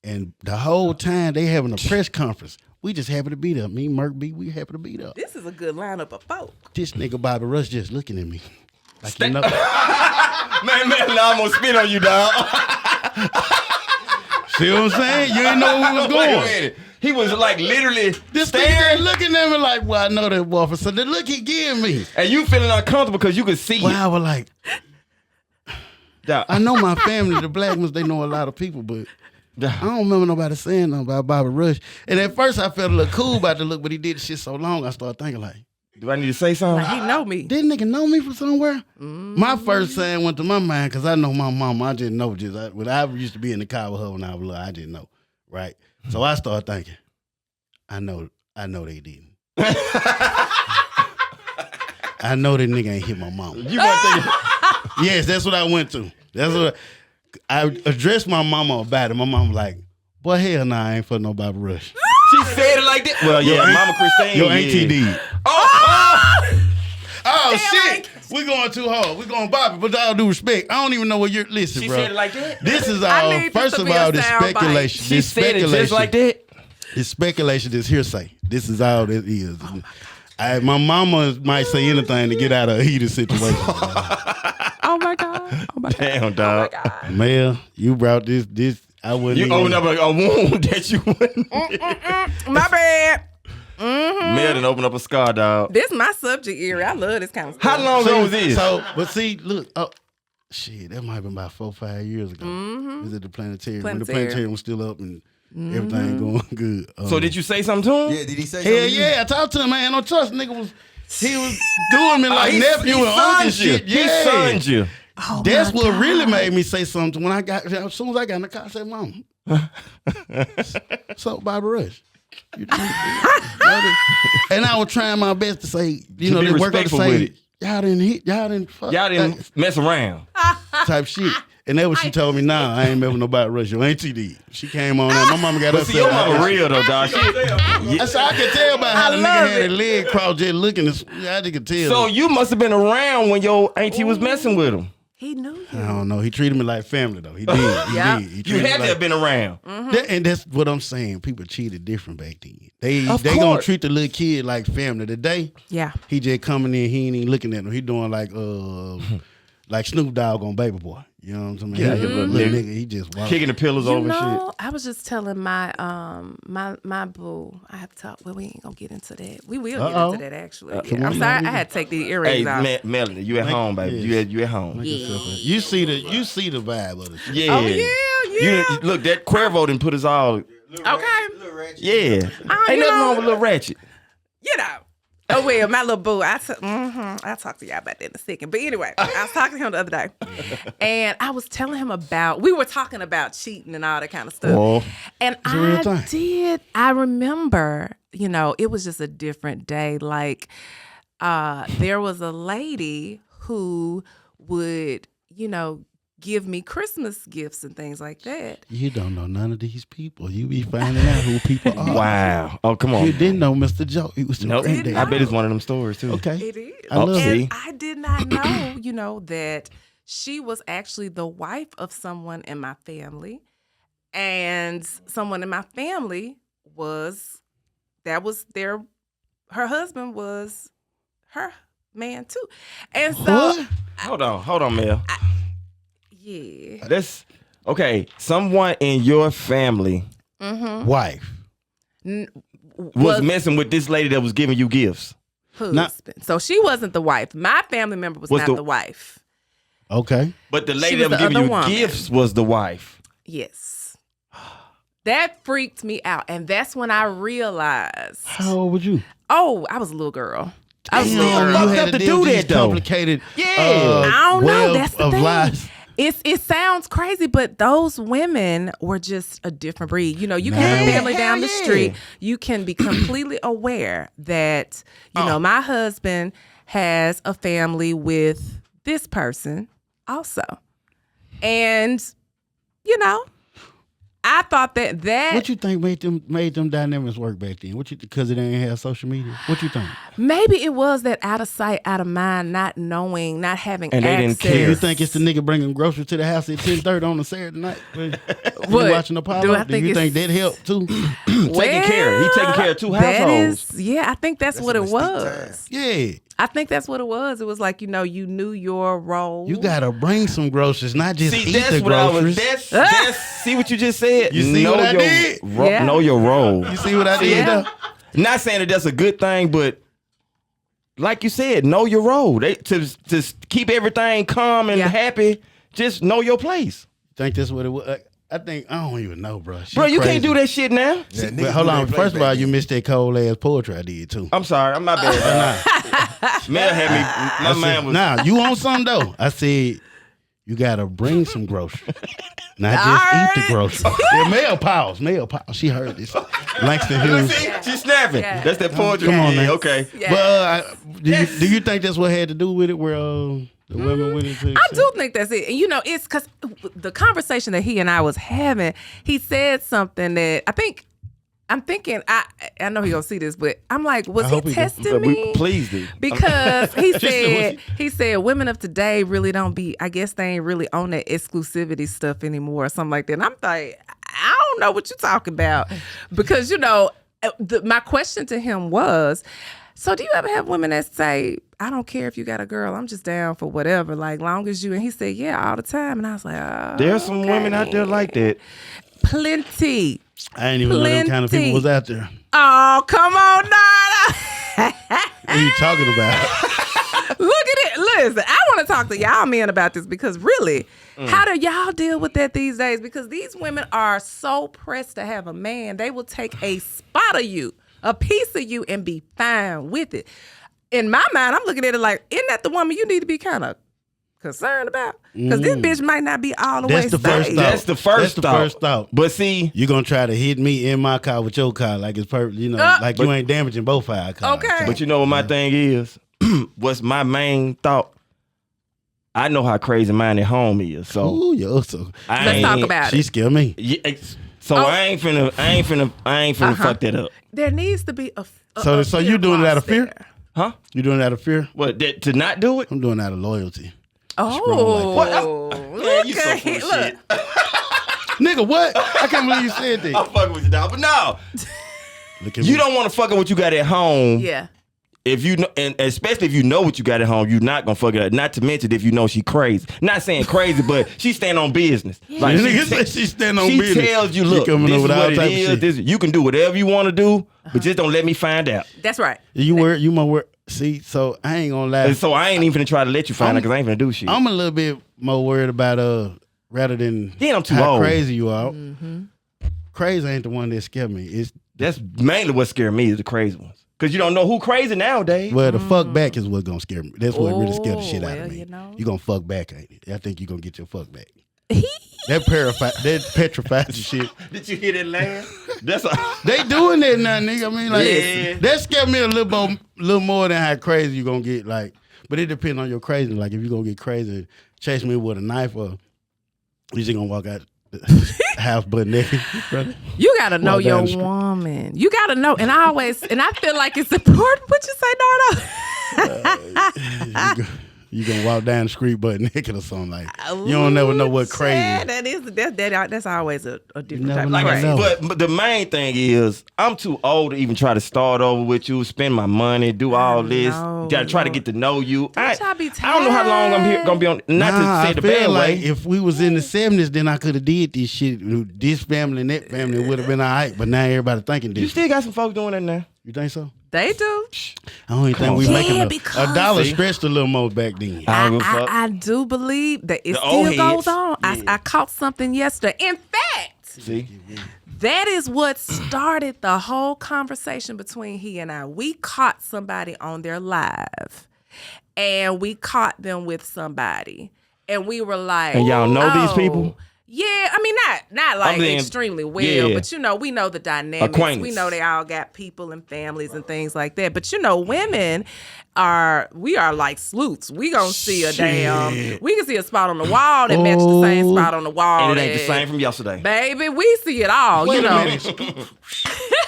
And the whole time they having a press conference. We just happened to be there. Me, Merk B, we happened to be there. This is a good lineup of folk. This nigga Bobby Rush just looking at me. Like, you know. Man, I'm gonna spit on you, dog. See what I'm saying? You ain't know where we was Wait a going. minute. He was like literally This nigga staring, looking at me like, well, I know that boy. So the look he giving me. and you feeling uncomfortable because you could see Well, it. I was like, Dog. I know my family, the black ones, they know a lot of people, but I don't remember nobody saying nothing about Bobby Rush. And at first I felt a little cool about the look, but he did the shit so long, I started thinking like, Do I need to say something? Like, he know me. did nigga know me from somewhere? My first saying went to my mind because I know my mama. I didn't know when I used to be in the car with her when I was little. I didn't know, right? So I started thinking, I know they didn't. I know that nigga ain't hit my mama. You weren't thinking. Yes, that's what I went to. That's what I addressed my mama about it. My mama was like, boy, hell nah, I ain't for no Bobby Rush. She said it like that. Well, yeah, Mama Christine. Your yeah. auntie did. Oh shit! We going too hard. We going Bobby, but all due respect, I don't even know what you're. Listen, She bro. said it like that. This is I all. need this First to of be a all, this sound bite. speculation. She This said it speculation. just like that. This speculation. This hearsay. This is all it is. My mama might say anything to get out of a heated situation. Oh my God. Oh my God. Damn, dog. Oh my God. Mel, you brought this. I wouldn't. You even- open up a wound that you wouldn't. My bad. Mel done open up a scar, dog. This is my subject area. I love this kind of stuff. How long ago was this? So, but see, look, shit, that might have been about 4 or 5 years ago. It was at the planetarium. When the Planetarium. planetarium was still up and everything going good. So did you say something to him? Yeah, did he say Hell something? yeah, I talked to him, man. No trust, nigga was doing me like nephew and uncle shit. He Yeah, signed you. Oh, that's my what God. really made me say something. When as soon as I got in the car, I said, "Mom, so Bobby Rush." And I was trying my best to say, you know, be they work on to respectful with say, it. y'all didn't fuck. Y'all didn't mess around. Type shit. And that's what she told me. Nah, I ain't messing nobody Rush. Your auntie did. She came on there. My mama got But upset. see, your mama real though, dog. That's how I could tell about how the nigga had his leg crossed, just looking. I just could tell. So you must have been around when your auntie was messing with him. He knew you. I don't know. He treated me like family though. He did. He Yeah. did. He You treated me had to like- have been around. And that's what I'm saying. People treated different back then. They Of gonna course. treat the little kid like family. Today, Yeah. he just coming in. He ain't even looking at him. He doing like Snoop Dogg on Baby Boy. You know what I'm saying? Yeah, He a little little nigga. nigga. He just walk. Kicking the pillows You over and know, I was just telling my my boo. I have to talk. Well, we ain't gonna get into that. We will Uh-oh. get into that actually. come Yeah. on, I'm sorry, Melanie. I had to take these shit. earrings Hey, out. Melanie, you at home, baby. yes. You at home. You see the vibe of the shit. Yeah. Oh yeah, yeah. You look, that Cuervo done put us all. Okay. Yeah. You Ain't nothing know- wrong with Little Ratchet. You know. Oh well, my little boo. I'll talk to y'all about that in a second. But anyway, I was talking to him the other day, and I was telling him we were talking about cheating and all that kind of stuff. Whoa. And a real I thing. did. I remember, you know, it was just a different day. Like, there was a lady who would, you know, give me Christmas gifts and things like that. You don't know none of these people. You be finding out who people are. Wow. Oh, come on. You didn't know Mr. Joe. He was the Nope. granddaddy. I bet it's one of them stories too. Okay. It is. I love it. And See? I did not know, you know, that she was actually the wife of someone in my family. And someone in my family her husband was her man too. And so, What? Hold on, Mel. yeah. That's okay. Someone in your family Wife. was messing with this lady that was giving you gifts. Husband. So she wasn't the wife. My family member was Was not the wife. Okay. But the lady was that was the giving other you woman. gifts was the wife. Yes. That freaked me out. And that's when I realized, How old was you? oh, I was a little girl. I was a Damn, little girl. fucked you had up to deal do with these that, though. complicated Yeah. I don't know. web That's the of thing. lies. It sounds crazy, but those women were just a different breed. You know, you can have Man. family down the Hell yeah. street. You can be completely aware that, you know, my husband has a family with this person also. And, you know, I thought that What you think made them dynamics work back then? Because it ain't have social media? What you think? maybe it was that out of sight, out of mind, not knowing, not having And they access. didn't care. You think it's the nigga bringing groceries to the house at 10:30 on a Saturday night? When What? you watching Apollo? Do I Do think you think it's- that helped too? Taking care. He taking care of two That households. is, yeah, I think that's what a it mystique was. Yeah. I think that's what it was. It was like, you know, you knew your role. You gotta bring some groceries, not just See, eat that's the what I was. groceries. That's see what you just said. You see know what I your did? Yeah. Know your role. You see what I did? Yeah. though? Not saying that that's a good thing, but like you said, know your role. To keep everything calm and Yeah. happy, just know your place. Think that's what it was? I think I don't even know, bro. She Bro, you crazy. can't do that shit now. Yeah, But niggas hold do on. that First of all, playback. you missed that cold ass poetry I did too. I'm sorry. I'm not bad. Mel had me. My man was. Nah, you want some though? I said you gotta bring some groceries, not just eat the groceries. Yeah, Mel pause. She heard this. Langston Hughes. See, she's snapping. Yeah. That's that poetry. Come on, yeah, man. okay. Yeah. But do you think that's what had to do with it? Where the women went into? I do think that's it. And, you know, it's because the conversation that he and I was having, he said something that I'm thinking, I know he gonna see this, but I'm like, was I he hope he do. testing me? Please do. Because he said women of today really don't be, I guess they ain't really on that exclusivity stuff anymore or something like that. And I'm like, I don't know what you're talking about. Because, you know, my question to him was, so do you ever have women that say, I don't care if you got a girl, I'm just down for whatever, like long as you, and he said, yeah, all the time. And I was like, oh, There's some okay. women out there like that. Plenty. I ain't even know them kind of people was out there. Oh, come on, Nardo. What are you talking about? Look at it. Look, listen, I want to talk to y'all men about this because really, how do y'all deal with that these days? Because these women are so pressed to have a man. They will take a spot of you, a piece of you, and be fine with it. In my mind, I'm looking at it like, isn't that the woman you need to be kind of concerned about? Because this bitch might not be all the way That's the first saved. thought. That's the first That's the first thought. But see, you're gonna try to hit me in my car with your car like it's perfect, like you ain't damaging both our cars. Okay. but you know what my thing is? What's my main thought? I know how crazy mine at home is. So Ooh, yo, so Let's talk about she it. scared me. yeah, so I ain't finna fuck that up. There needs to be a So you doing it out of fear? there. Huh? You doing it out of fear? What, to not do it? I'm doing it out of loyalty. Oh, What? Man, you so at full of him. shit. Nigga, what? I can't believe you said that. I'm fucking with you, dog. But no, Look at you me. don't want to fuck up what you got at home. Yeah. If you know, and especially if you know what you got at home, you're not gonna fuck it up. Not to mention if you know she crazy. Not saying crazy, but she stand on business. Like Nigga said she stand on she business. tells you, She look, coming this over is with all what it type of is. shit. This, you can do whatever you want to do, but just don't let me find out. That's right. You more. See, so I ain't gonna lie. And so I ain't even finna try to let you find out because I ain't finna do shit. I'm a little bit more worried about rather than Yeah, I'm too how old. crazy you are. Crazy ain't the one that scared me. It's That's mainly what scared me is the crazy ones. Because you don't know who crazy nowadays. well, the fuck back is what's gonna scare me. That's what really scared the shit out well, of me. you know. You gonna fuck back, ain't it? I think you gonna get your fuck back. that petrifies the shit. Did you hear that laugh? That's a, They doing that now, nigga. I mean, like Yeah. that scared me a little more than how crazy you gonna get. Like, but it depends on your craziness. Like, if you gonna get crazy and chase me with a knife, or you just gonna walk out the house butt naked, brother. You gotta know Walk down your the street. woman. You gotta know, and I feel like it's important. What you say, Nardo? You gonna walk down the street butt naked or something like. You don't never know what crazy. Yeah, that's always a different never type know. of like I crazy. know. but the main thing is I'm too old to even try to start over with you, spend my money, do all this. know, Gotta try to Lord. get to know you. Don't y'all be I don't know how long I'm here gonna be on. Not Nah, to say I the feel bad like way. if we was in the 70s, then I could have did this shit. This family and that family would have been all right. But now everybody thinking You this. still got some folks doing that now. You think so? They do. I don't even think we on. making Yeah, a because- dollar See? stretched a little more back then. I don't give a fuck. I do believe that it The still old goes heads. on. Yeah. I caught something yesterday. In fact, See? that is what started the whole conversation between he and I. We caught somebody on their live, and we caught them with somebody, and we were like, And y'all know these "Oh, people? Yeah, I mean not like I'm saying, extremely well, yeah. but we know the dynamics. Acquaintance. We know they all got people and families and things like that. But women we are like sleuths. We gonna see a we can see a spot on the wall that matches the same spot on the wall. And it ain't the that- same from yesterday. Baby, we see it all, Wait you a know. minute.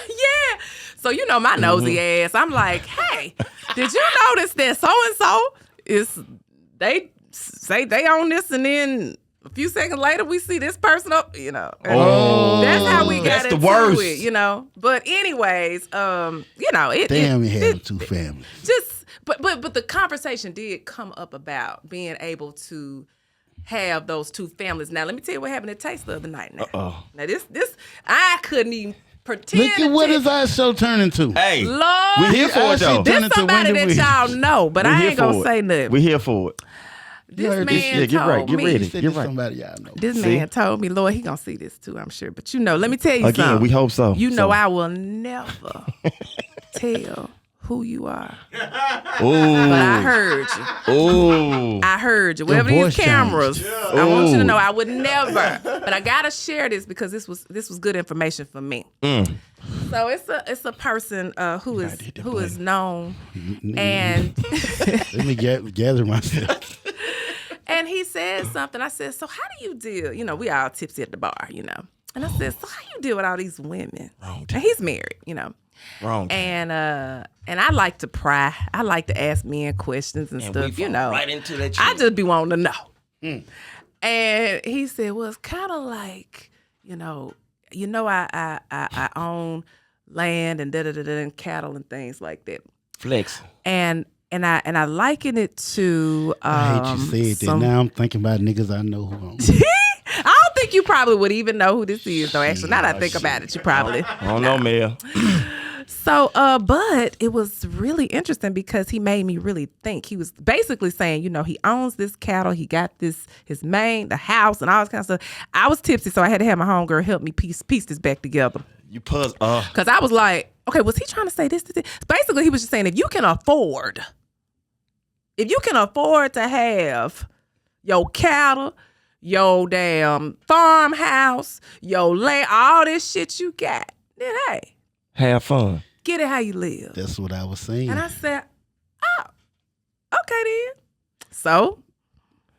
Yeah. So my nosy Mm-hmm. ass. I'm like, hey, did you notice that so and so is they say they own this, and then a few seconds later we see this person up, And that's how we got That's the into worst. it, But anyways, Damn, you had two families. just but the conversation did come up about being able to have those two families. Now let me tell you what happened at Taste the other night. Now this I couldn't even pretend. Look at what to his our show turning into. Hey, Lord, we here for it though. Turn this into somebody Wendy that Williams. y'all know, but We I here ain't gonna for say it. nothing. We here for it. This heard man this shit. Get told right, get me. ready. Said You're this right. somebody y'all know. This See? man told me, Lord, he gonna see this too, I'm sure. But let me tell you Again, something. we hope so. You know So- I will never tell who you are. Ooh. But I heard you. Ooh. I heard you. Wherever these voice cameras, changed. I want you to Ooh. know I would never. But I gotta share this because this was good information for me. So it's a person who is known, and Let me gather myself. and he said something. I said, so how do you deal? We all tipsy at the bar, And I said, so how you deal with all these women? And he's married, Wrong. And I like to pry. I like to ask men questions and stuff, we fall right into that I shit. just be wanting to know. And he said, well, it's kind of like, I own land and and cattle and things like that. Flex. And I liken it to I hate you said that. Now I'm thinking about niggas I know who own. I don't think you probably would even know who this is, though. Actually, now that I think about it, you probably. I don't know, Mel. So, but it was really interesting because he made me really think. He was basically saying, he owns this cattle, he got his the house, and all this kind of stuff. I was tipsy, so I had to have my homegirl help me piece this back together. You puzzle. Because I was like, okay, was he trying to say this? Basically, he was just saying, if you can afford to have your cattle, your damn farmhouse, your land, all this shit you got, then hey, have fun. Get it how you live. That's what I was saying. And I said, oh, okay then. So,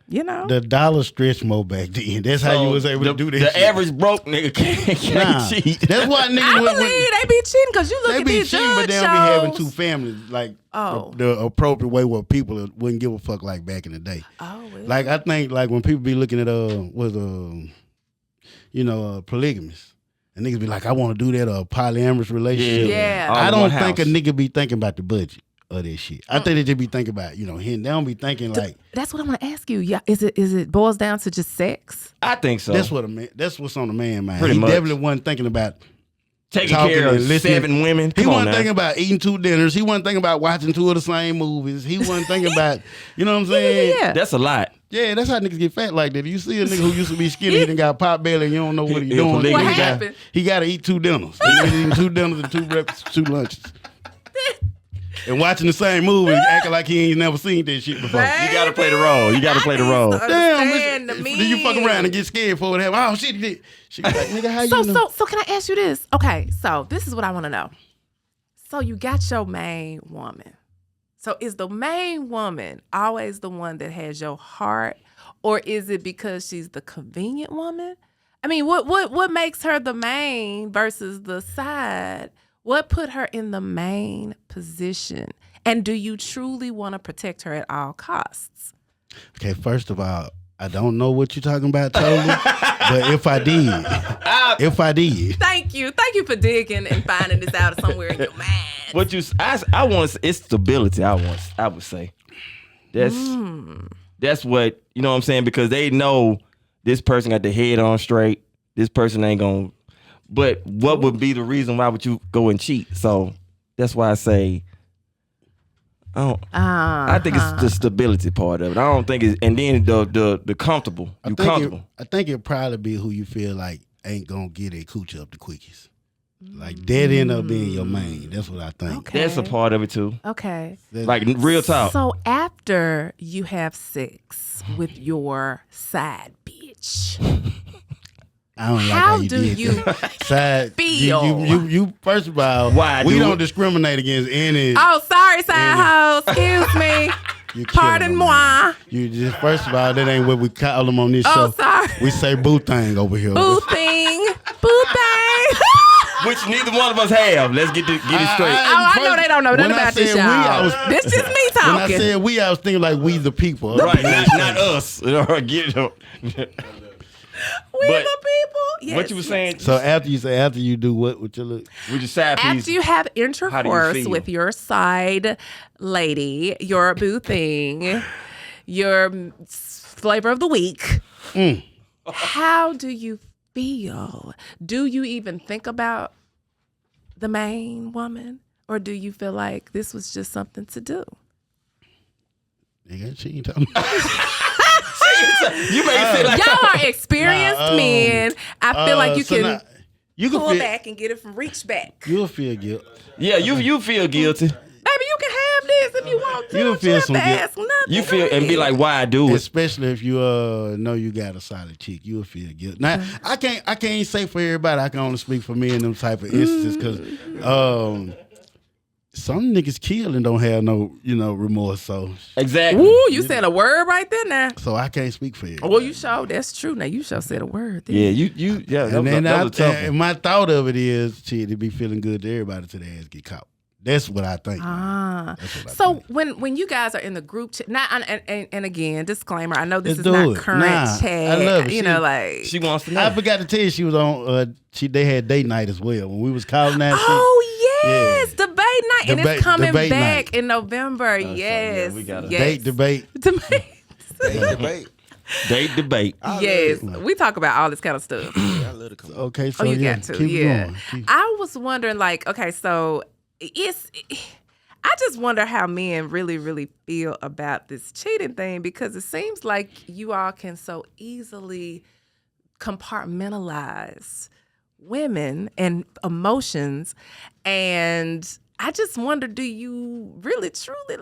the dollar stretched more back then. That's how you was able to do this. The average broke nigga can't cheat. That's why niggas I believe they be cheating because you look at these cheating, but they don't be having two families like the appropriate way where people wouldn't give a fuck like back in the day. Oh, really? Like I think like when people be looking at polygamous. And niggas be like, I want to do that, a polyamorous relationship. Yeah. I don't think a nigga be thinking about the budget of this shit. I think they just be thinking about, him. They don't be thinking like. That's what I'm gonna ask you. Yeah, is it boils down to just sex? I think so. That's what's on the man mind. Pretty he much. definitely wasn't thinking about taking care of 7 women. He wasn't thinking about eating 2 dinners. He wasn't thinking about watching 2 of the same movies. He wasn't thinking about, you know what I'm saying? Yeah. That's a lot. Yeah, that's how niggas get fat like that. You see a nigga who used to be skinny, he done got pot belly, and you don't know what he's doing. What happened? He got to eat 2 dinners. He been eating 2 dinners and 2 breakfasts, 2 lunches. And watching the same movie, acting like he ain't never seen that shit before. Right. You gotta play the role. Damn, then you fuck around and get scared for it. Oh shit, he did. She like, nigga, how you know? So can I ask you this? Okay, so this is what I want to know. So you got your main woman. So is the main woman always the one that has your heart, or is it because she's the convenient woman? I mean, what makes her the main versus the side? What put her in the main position? And do you truly want to protect her at all costs? Okay, first of all, I don't know what you're talking about totally, but if I did. Thank you for digging and finding this out somewhere in your mind. I want it's stability. I would say that's what you know what I'm saying, because they know this person got the head on straight. This person ain't gonna. But what would be the reason why would you go and cheat? So that's why I say. I think it's the stability part of it. I don't think it's, and then the comfortable. Comfortable. I think it'd probably be who you feel like ain't gonna get a coochie up the quickest. Like that end up being your main. That's what I think. Okay. That's a part of it too. Okay. Like real talk. So after you have sex with your side bitch, I don't like how how do you side feel? You first of all, Why we do don't it? discriminate against any. Oh, sorry, side hoes. Excuse me. You Pardon moi. You just first of all, that ain't what we call them on this Oh, show. sorry. We say boo thing over here. Boo thing. Boo thing. Which neither one of us have. Let's get it straight. I know they don't know nothing When I about this, said we, I y'all. was- This just me When I talking. said we, I was thinking like we the people. Right, not us. Get it. We but- the people. Yes. What you were saying? So after you do what with your look? We just side piece. After you have How do you intercourse feel? with your side lady, your boo thing, your flavor of the week, how do you feel? Do you even think about the main woman? Or do you feel like this was just something to do? Nigga, she ain't talking. You may say like Y'all are experienced men. I feel like you so can now, you can pull feel, back and get it from reach back. You'll feel guilt. yeah, you feel guilty. Baby, you can have this if you want to. You'll You feel have some to guilt. ask nothing. You feel and be like, why I do it? Especially if you know you got a solid chick, you'll feel guilt. Now I can't say for everybody. I can only speak for me in them type of instances because some niggas kill and don't have no remorse. So Exactly. Ooh, you said a word right there now. I can't speak for you. Well, you sure that's true. Now you sure said a word. There. Yeah, you And then that was a tough and one. my thought of it is, shit, to be feeling good to everybody till their ass get caught. That's what I think. That's what I So think. when you guys are in the group chat, now and again, disclaimer, I know this Let's is do not it. current Nah, chat. I love it. You know, like She wants to know. I forgot to tell you she was on. They had date night as well when we was calling that. oh yes, Yeah. debate night, and it's Debate- coming debate back night. in November. yeah, Yes, we gotta- yes. Date debate. Debate. Debate. Date debate. Yes, we talk about all this kind of stuff. I love the Okay, so Oh, you yeah, got to, keep yeah. going. Keep- I was wondering, like, okay, so I just wonder how men really, really feel about this cheating thing, because it seems like you all can so easily compartmentalize women and emotions. And I just wonder, do you really, truly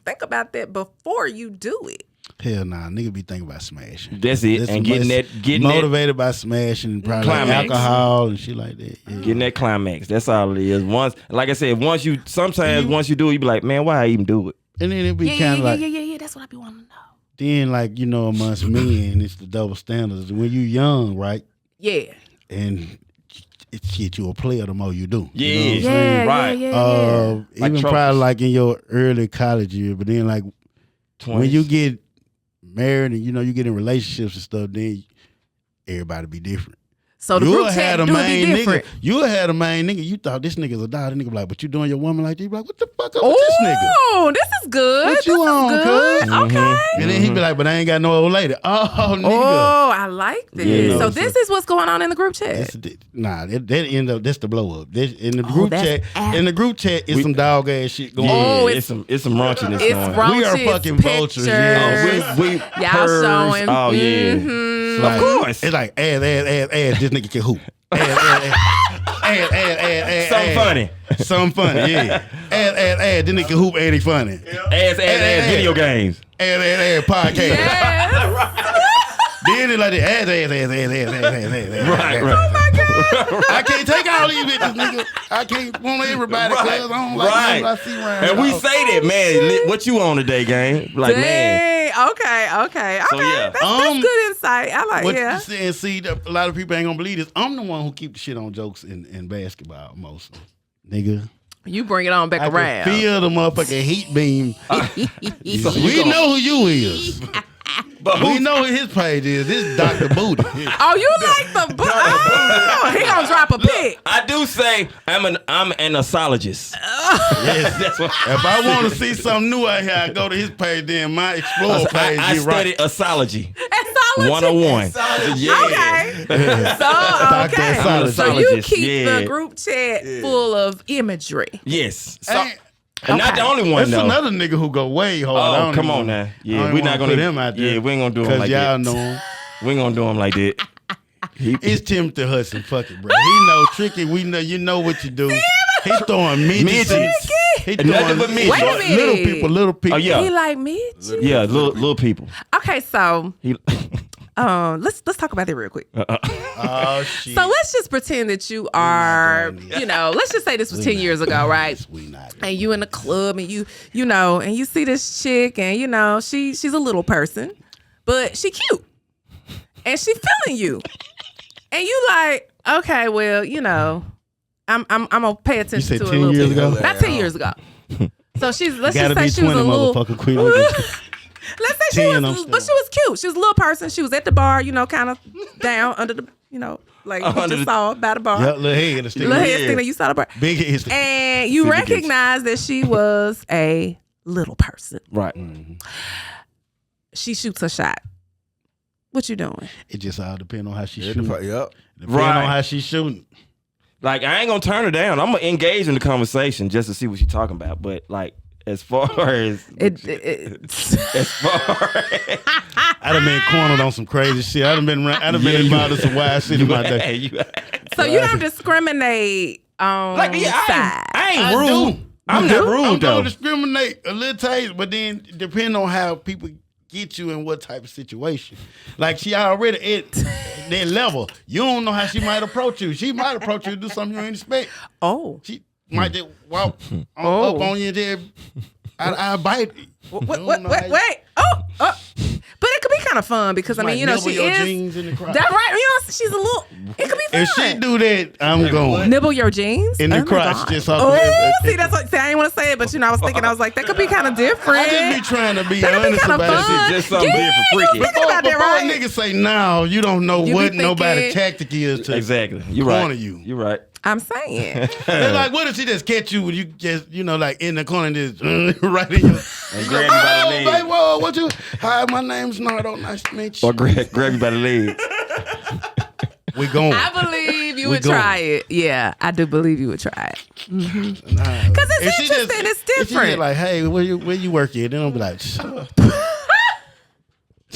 think about that before you do it? Hell nah, nigga be thinking about smashing. That's it. And getting motivated by smashing and probably alcohol and shit like that. Yeah. Getting that climax. That's all it is. Like I said, once you do it, you be like, man, why I even do it? And then it be kind of like, yeah. That's what I be wanting to know. Then amongst men, it's the double standards. When you young, right? Yeah. And it's shit, you a player the more you do. Yeah, you know what I'm saying? right. Even trophies. probably in your early college year, but then 20s. When you get married and you get in relationships and stuff, then everybody be different. So the group chat do be different. You'll have a main nigga. You thought this nigga's a dog. The nigga be like, but you doing your woman like this? You be like, what the fuck up with this nigga? Oh, this is good. What you on, cuz? Okay. And then he be like, but I ain't got no old lady. Oh, nigga. Oh, I like this. So this is what's going on in the group chat. That's the blow up. In the group chat, it's some dog ass shit going on. Oh, it's some raunchiness it's going on. raunchy. We are fucking vultures. Yeah. We y'all showing. Oh yeah. Mm-hmm. Of course. It's like ass. This nigga can hoop. Ass. Something funny, yeah. Ass. This nigga can hoop and he funny. Ass, video games. Ass, podcast. Yes. Then it's like the ass. Right. Oh my God. I can't take all these bitches, nigga. I can't want everybody because I don't like what I see around. And we say that, man. What you on today, gang? Like, Dang. man. Okay. So, yeah. That's good insight. I like what yeah. you say, and see, a lot of people ain't gonna believe this. I'm the one who keep the shit on jokes in basketball mostly, nigga. You bring it on back around. Can feel the motherfucking heat beam. We know who you is. But we know what his page is. This is Dr. Booty. Oh, you like the book? Oh, he gonna drop a pic. I do say I'm an asologist. Yes, that's what. If I want to see something new out here, I go to his page. Then my Explore page. I studied asology. Asology. 101. Yeah. Okay. So you keep the group chat full of imagery. Yes. And not the only one, There's though. another nigga who go way hard. Oh, come on now. Yeah, we're not gonna put him out there. Yeah, we ain't gonna do him like that. Y'all know him. We ain't gonna do him like that. It's Timothy Hudson. Fuck it, bro. He know tricky. We know you know what you do. He throwing midgets. He Nothing but midgets. Wait a minute. Little people. Oh yeah. He like midgets? Yeah, little people. Okay, so let's talk about that real quick. Oh shit. So let's just pretend that you are, let's just say this was 10 years ago, right? And you in the club and you and you see this chick and she's a little person, but she cute. And she feeling you. And you like, okay, well, I'm gonna pay attention to her a little 10 years bit. ago? Not 10 years ago. So let's just say she was a 20, little motherfucker. Let's say she was, but she was cute. She was a little person. She was at the bar, kind of down under the, like you just saw by the bar. Yeah, little head sticking. You saw the bar. Big head. And you recognize that she was a little person. Right. Mm-hmm. She shoots a shot. What you doing? It just all depends on how she shooting. Yep. Depends on how she shooting. Like, I ain't gonna turn her down. I'm gonna engage in the conversation just to see what she's talking about. But like, as far as as far I done been cornered on some crazy shit. I done been involved in some wild shit in my day. So you don't discriminate on side. I ain't rude. I'm not rude I'm though. gonna discriminate a little taste, but then depending on how people get you in what type of situation. Like she already at that level. You don't know how she might approach you. She might approach you to do something you ain't expect. Oh. She might just walk up on you there. I bite. Wait. Oh. But it could be kind of fun because she is. Jeans in the crowd. That's right. She's a little. It could be fun. If she do that, I'm going. Nibble your jeans In the crotch, just off see, that's what. See, I didn't want to say it, but I was thinking, I was like, that could be kind of different. I just be trying to be that honest kind of about fun. it. Just something different, freaky. Before right? a nigga say no, you don't know You what be nobody's thinking- tactic is to Exactly. You're corner right. you. You're right. I'm saying. They're like, what if she just catch you when you just, like in the corner and just right in your. And grab you by the leg. Baby, whoa, what you? Hi, my name's Nardo. Nice to meet you. Or grab you by the leg. We going. I believe you you would try it. Yeah, I do believe you would try it. Because it's interesting. It's different. If she get like, hey, where you work at? Then I'll be like,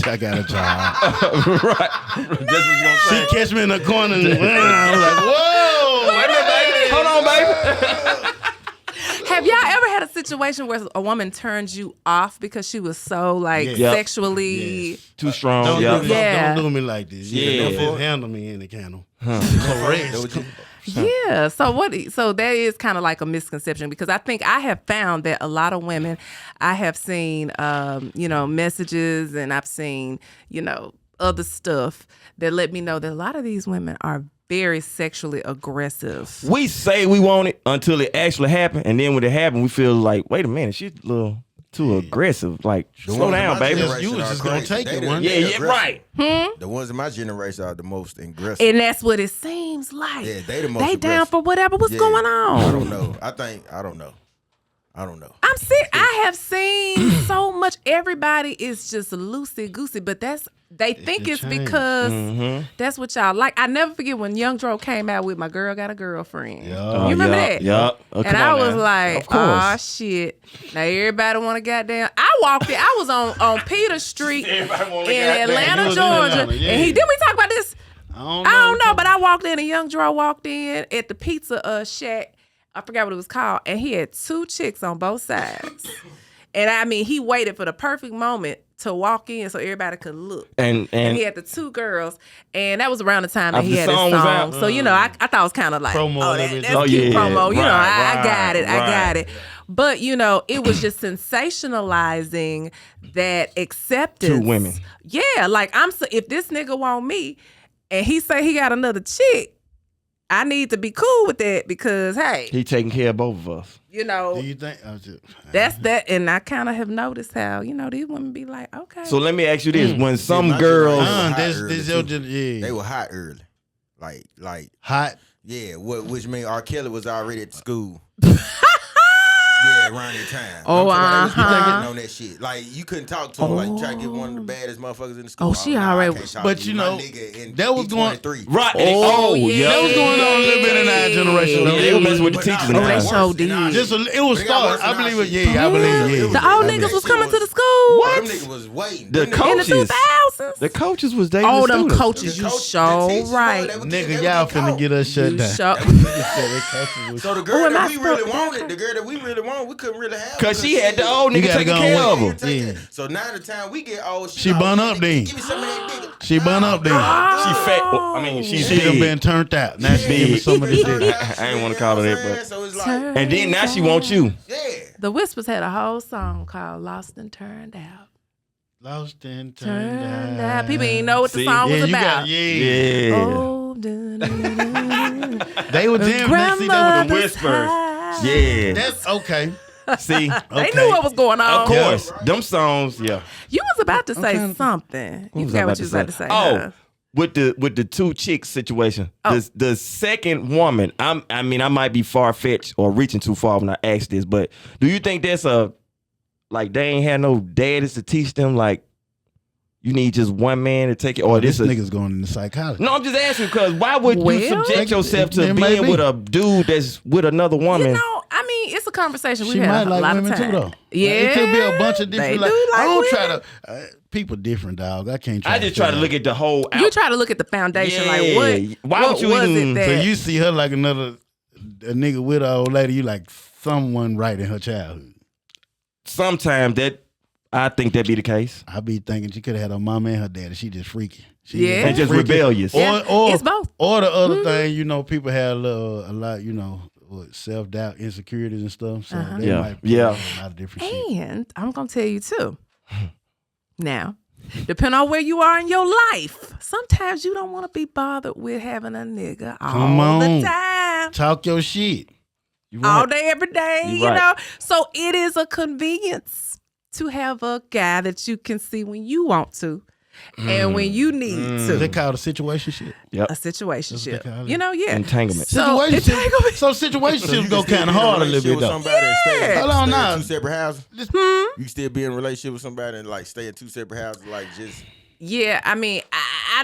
I got a job. Right. That's what you gonna say. She catch me in the corner and I'm like, whoa. Wait a minute, baby. Hold on, baby. Have y'all ever had a situation where a woman turns you off because she was so sexually too strong? Don't do me like this. Yeah. Don't handle me in the kennel. Correct. Yeah. So that is kind of like a misconception because I think I have found that a lot of women, I have seen, messages and I've seen, other stuff that let me know that a lot of these women are very sexually aggressive. We say we want it until it actually happened, and then when it happened, we feel like, wait a minute, she's a little too aggressive. Like, slow down, baby. You was just gonna take it one. Yeah, right. The ones in my generation are the most aggressive. And that's what it seems like. Yeah, they the most They down aggressive. for whatever was going on. I don't know. I don't know. I'm sick. I have seen so much. Everybody is just loosey goosey, but they think it's because that's what y'all like. I never forget when Young Dro came out with My Girl Got a Girlfriend. You remember that? Yup. And I was like, oh shit. Now everybody want to goddamn. I walked in. I was on Peter Street in Atlanta, Georgia. And didn't we talk about this? I don't know, but I walked in and Young Dro walked in at the pizza shack. I forgot what it was called. And he had two chicks on both sides. And I mean, he waited for the perfect moment to walk in so everybody could look. And he had the two girls. And that was around the time that he had his song. So, I thought it was kind of like, promo, that's cute promo. I got it. I got it. But, it was just sensationalizing that acceptance. Two women. Yeah. Like, if this nigga want me and he say he got another chick, I need to be cool with that because, hey. He taking care of both of us. Do you think? That's that. And I kind of have noticed how, these women be like, okay. So let me ask you this. When some girls. They were hot early. Like hot? Yeah, which means R. Kelly was already at school. Around that time. Oh, getting on that shit. Like, you couldn't talk to him. Like, you try to get one of the baddest motherfuckers in the school. Oh, she already. But that was going. Right. Yeah. That was going on a little bit in our generation. They were messing with the teachers. They showed did. It was started. I believe it. Yeah, I believe it. The old niggas was coming to the school. What? Them niggas was waiting. The coaches. In the 2000s. The coaches was dating Oh, the them students. coaches, you show right. Nigga, y'all finna get us shut down. So the girl that we really wanted, we couldn't really have. Cause she had the old nigga taking care of her. Yeah. So now the time we get old, she bun up then. Give me some of that nigga. She bun up then. She fat. She done been turned out. Now she giving some of this. I ain't want to call her that, but. So it's like, And then now she wants you. yeah. The Whispers had a whole song called Lost and Turned Out. Lost and turned out. People didn't know what the song was about. Yeah. Oh, they were them. They were the Whispers. Yeah. That's okay. See, They knew what was going on. of course, them songs. Yeah. You was about to say something. You forgot what you was about to say. Oh, with the two chicks situation. The second woman. I might be far fetched or reaching too far when I ask this, but do you think that's like they ain't had no daddies to teach them like? You need just one man to take it, or this nigga's going into psychology. No, I'm just asking because why would you subject yourself to being with a dude that's with another woman? It's a conversation she we had might a lot like women of time. too, though. Yeah, it could be a bunch of different. They do like I don't women. try to. People different, dog. I can't. I just try to look at the whole. You try to look at the foundation, like what? Why would you was even? It that? So you see her like a nigga with an old lady. You like someone right in her childhood. Sometimes I think that be the case. I be thinking she could have had her mama and her daddy. She just freaky. And just rebellious. Or it's both. Or the other thing, people have a lot, self-doubt, insecurities and stuff. So they might put a lot of different shit. And I'm gonna tell you too. Now, depending on where you are in your life, sometimes you don't want to be bothered with having a nigga all the time. Talk your shit. All day, every day, you know. So it is a convenience to have a guy that you can see when you want to. And when you need to. They call it a situationship. Yep. A situationship. Entanglement. So situationships go kind of hard a little bit, though. Hold on now. In two separate houses. You still be in a relationship with somebody and like stay in two separate houses, like just. Yeah, I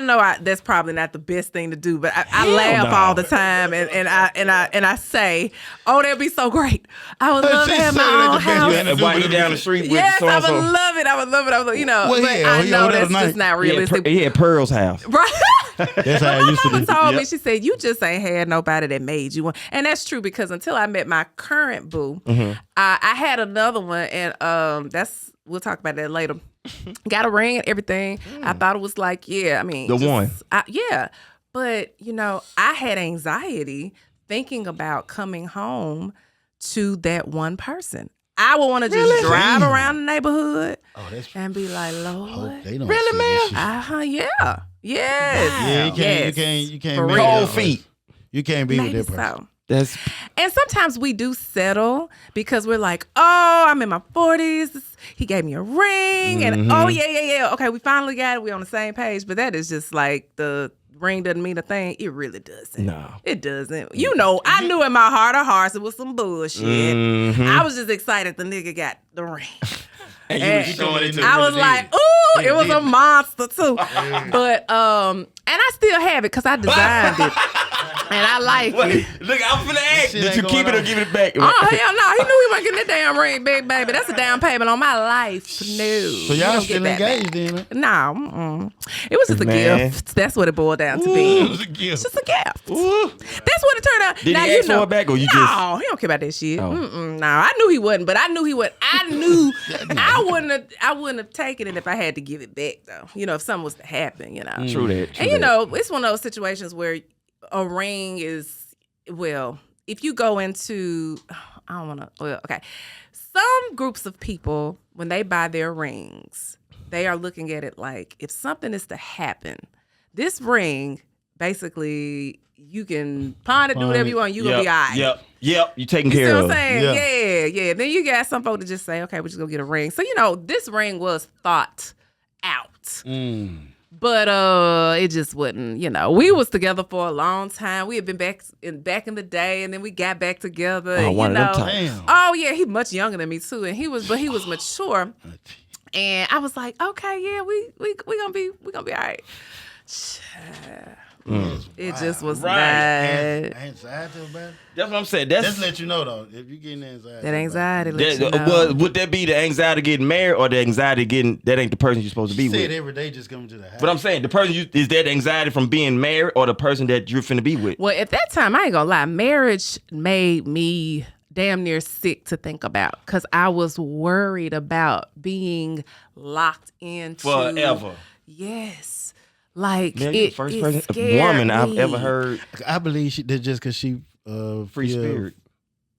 know that's probably not the best thing to do, but I laugh all the time, and I say, "Oh, that'd be so great. I would love to have my own house." Why you down the street with yes, so-and-so? I would love it. I would love it. You know, Well, but yeah, I know that that's was just not realistic. He had Pearl's house. Right. That's how it used to My be. mama told me, she said, you just ain't had nobody that made you one. And that's true, because until I met my current boo, I had another one, and we'll talk about that later. Got a ring and everything. I thought it was like, one. Yeah. But, I had anxiety thinking about coming home to that one person. I would want to just drive around the neighborhood and be like, Lord. They don't Really, man? Yeah. Yes. Yeah, you can't For make real. Cold feet. You can't be Maybe with that person. so. And sometimes we do settle because we're like, oh, I'm in my 40s. He gave me a ring. And oh, yeah. Okay, we finally got it. We're on the same page. But that is just like the ring doesn't mean a thing. It really doesn't. No. It doesn't. I knew in my heart of hearts it was some bullshit. I was just excited the nigga got the ring. And you was showing it to I him was in the like, ooh, it was a monster too. But and I still have it because I designed it. And I like it. Look, I'm finna ask. Did you keep it or give it back? Oh, hell no. He knew he wasn't getting that damn ring, big baby. That's a down payment on my life. No. So y'all still engaged then? Huh? No. It was just a gift. That's what it boiled down to be. It was a gift. It's just a gift. That's what it turned out. Did he ask for it back or you just? No, he don't care about that shit. No, I knew he wasn't, but I knew he would. I knew I wouldn't have taken it if I had to give it back, though. If something was to happen, True that. And it's one of those situations where a ring is, if you go into, some groups of people, when they buy their rings, they are looking at it like, if something is to happen, this ring, basically, you can pawn it, do whatever you want, you're going to be all right. Yep. You taking You care see what of. I'm saying? Yeah. Yeah. Then you got some folks to just say, okay, we're just going to get a ring. So, this ring was thought out. But it just wouldn't, we was together for a long time. We had been back in the day, and then we got back together. Oh, and, one of them times. Oh yeah, he's much younger than me too, and he was mature. And I was like, okay, yeah, we gonna be all right. It just was bad. Anxiety about it? That's what I'm saying. That's let you know though. If you getting anxiety. That anxiety lets you know. Would that be the anxiety getting married or the anxiety getting that ain't the person you're supposed to be with? Every day just coming to the house. But I'm saying the person is that anxiety from being married or the person that you're finna be with? Well, at that time, I ain't gonna lie, marriage made me damn near sick to think about because I was worried about being locked into forever. Yes. Like Man, you're the first woman I've ever heard. I believe that just because she free spirit.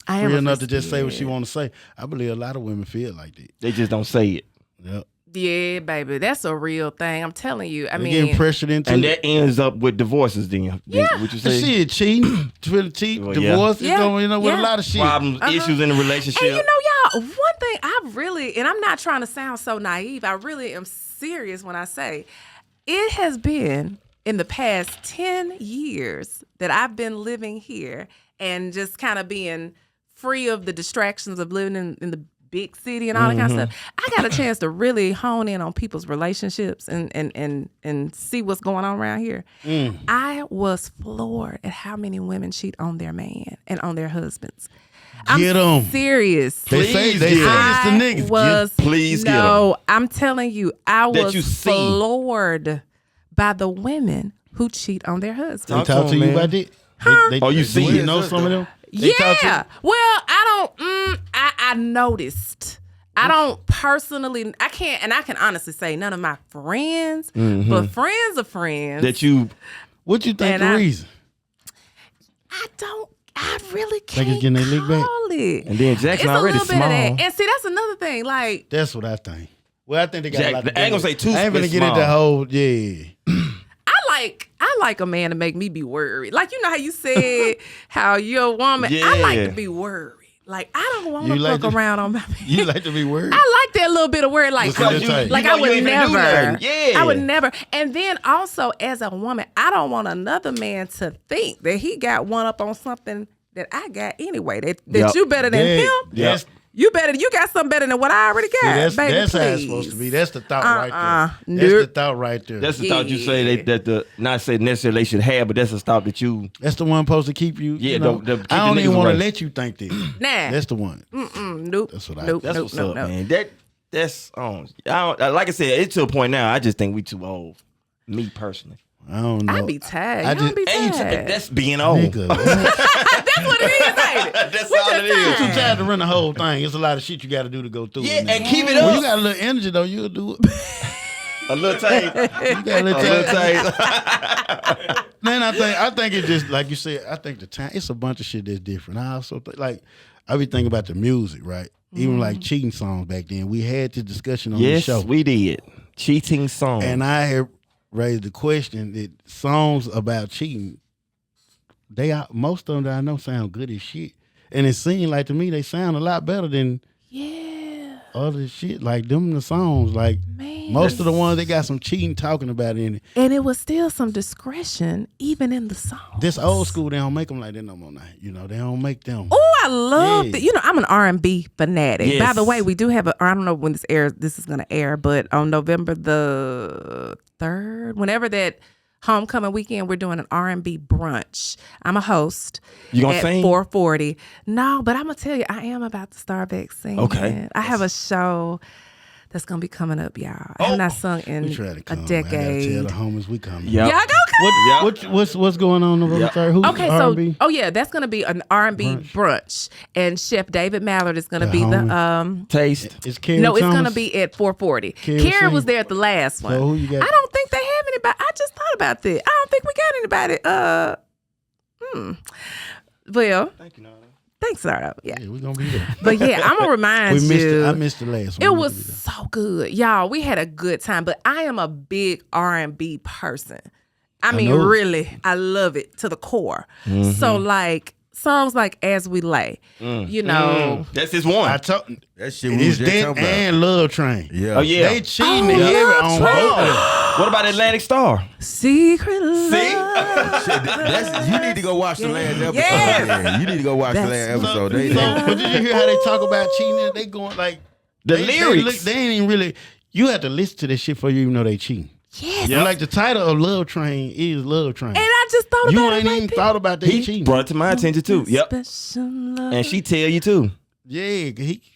I am free enough to just say what she want to say. I believe a lot of women feel like that. They just don't say it. Yep. Yeah, baby, that's a real thing. I'm telling you. I mean, getting pressured into and it. that ends up with divorces. Then, yeah. What you say? Shit, cheating, divorce. Yeah. With a lot of shit. Problems, issues in the relationship. And y'all, one thing and I'm not trying to sound so naive. I really am serious when I say. It has been in the past 10 years that I've been living here and just kind of being free of the distractions of living in the big city and all that kind of stuff. I got a chance to really hone in on people's relationships and see what's going on around here. I was floored at how many women cheat on their man and on their husbands. Get them. Serious. They say it's the niggas. Please get them. No, I'm telling you, I was floored by the women who cheat on their husbands. They talk to you about that? Huh? You see it? You know some of them? Yeah. Well, I don't. I noticed. I don't personally. I can honestly say none of my friends, but friends of friends. What you think the reason? I really can't getting their lick back? call it. And then Jackson already bit small. of that. And see, that's another thing. Like that's what I think. Well, I think they got a lot to do. I ain't gonna say too. I ain't gonna get into the whole I like a man to make me be worried. Like how you said how you're a woman. Yeah. I like to be worried. Like I don't want to fuck around on my man. You like to be worried? I like that little bit of worried. Like I would never. Yeah. I would never. And then also as a woman, I don't want another man to think that he got one up on something that I got anyway. That you better than him. Yes. You got something better than what I already got. See, baby, that's how it's please. supposed to be. That's the thought right there. Nope. That's the thought right there. That's the thought you say that the not say necessarily they should have, but that's the thought that you. That's the one supposed to keep you. Yeah, you know, keep I don't the even niggas want to away. let you think that. Nah. That's the one. Nope. That's what I. Nope. That's nope, what's nope, up, nope. man. That's I don't, like I said, it's to a point now. I just think we too old. Me personally. I don't know. I be tagged. I You don't just- be And tagged. that's being old. Nigga, man. That's what it is, ain't it? That's We all just it is. You too tired. tired to run the whole thing. It's a lot of shit you got to do to go through. Yeah, it, and nigga. keep it When up. you got a little energy though, you'll do it. A little tight. You got a A little little time. tight. Man, I think it just like you said. I think the time it's a bunch of shit that's different. I also think like I be thinking about the music, right? Even like cheating songs back then. We had this discussion on the Yes, show, we did. Cheating song. and I had raised the question that songs about cheating, most of them that I know sound good as shit, and it seemed like to me they sound a lot better than other shit. Like them the songs, like most of the ones they got some cheating talking about in it. And it was still some discretion, even in the song. This old school, they don't make them like that no more now. You know, they don't make them. Oh, I love Yeah. that. You know, I'm an R&B fanatic. Yes. By the way, we do have I don't know when this is going to air, but on November the 3rd, whenever that homecoming weekend, we're doing an R&B brunch. I'm a host. You gonna at sing? 4:40. No, but I'm going to tell you, I am about to start back singing. Okay. I have a show that's going to be coming up, y'all. I have not sung in We try to come. a I gotta decade. tell the homies we coming. Yep. Y'all go come. What's going on November 3rd? Who's Okay, R&B? so that's gonna be an R&B brunch, and Chef David Mallard is gonna The be homie. the Taste. It's Carrie no, it's Thomas? gonna be at 4:40. Carrie Karen was sing. there at the last one. So who you got? I don't think they have anybody. I just thought about that. I don't think we got anybody. Well, Thank you, Nardo. thanks, Nardo. Yeah. Yeah, we gonna be there. But yeah, I'm gonna remind We missed you. it. I missed the last one. It We was gonna be so good, y'all. We had a good time, but I am a big R&B person. I mean, know. really, I love it to the core. So, like songs like "As We Lay," you know, That's his one. I told That shit it's we was just that talking about. and Love Train. Yeah. Oh yeah. They cheating Oh, heavy Love on Train. both of them. What about Atlantic Star? "Secret Love." Shit, you need to go watch the last episode. Yes. Yeah, you need to go watch the That's- last episode. They, But did you hear how they talk about cheating? They going like The they lyrics. They ain't even really. You have to listen to this shit for you even know they cheating. Yes. And like the title of Love Train is Love Train. And I just thought You about ain't it. even thought about that He cheating. brought it to my attention too. Yep. Special love. And she tell you too. Yeah,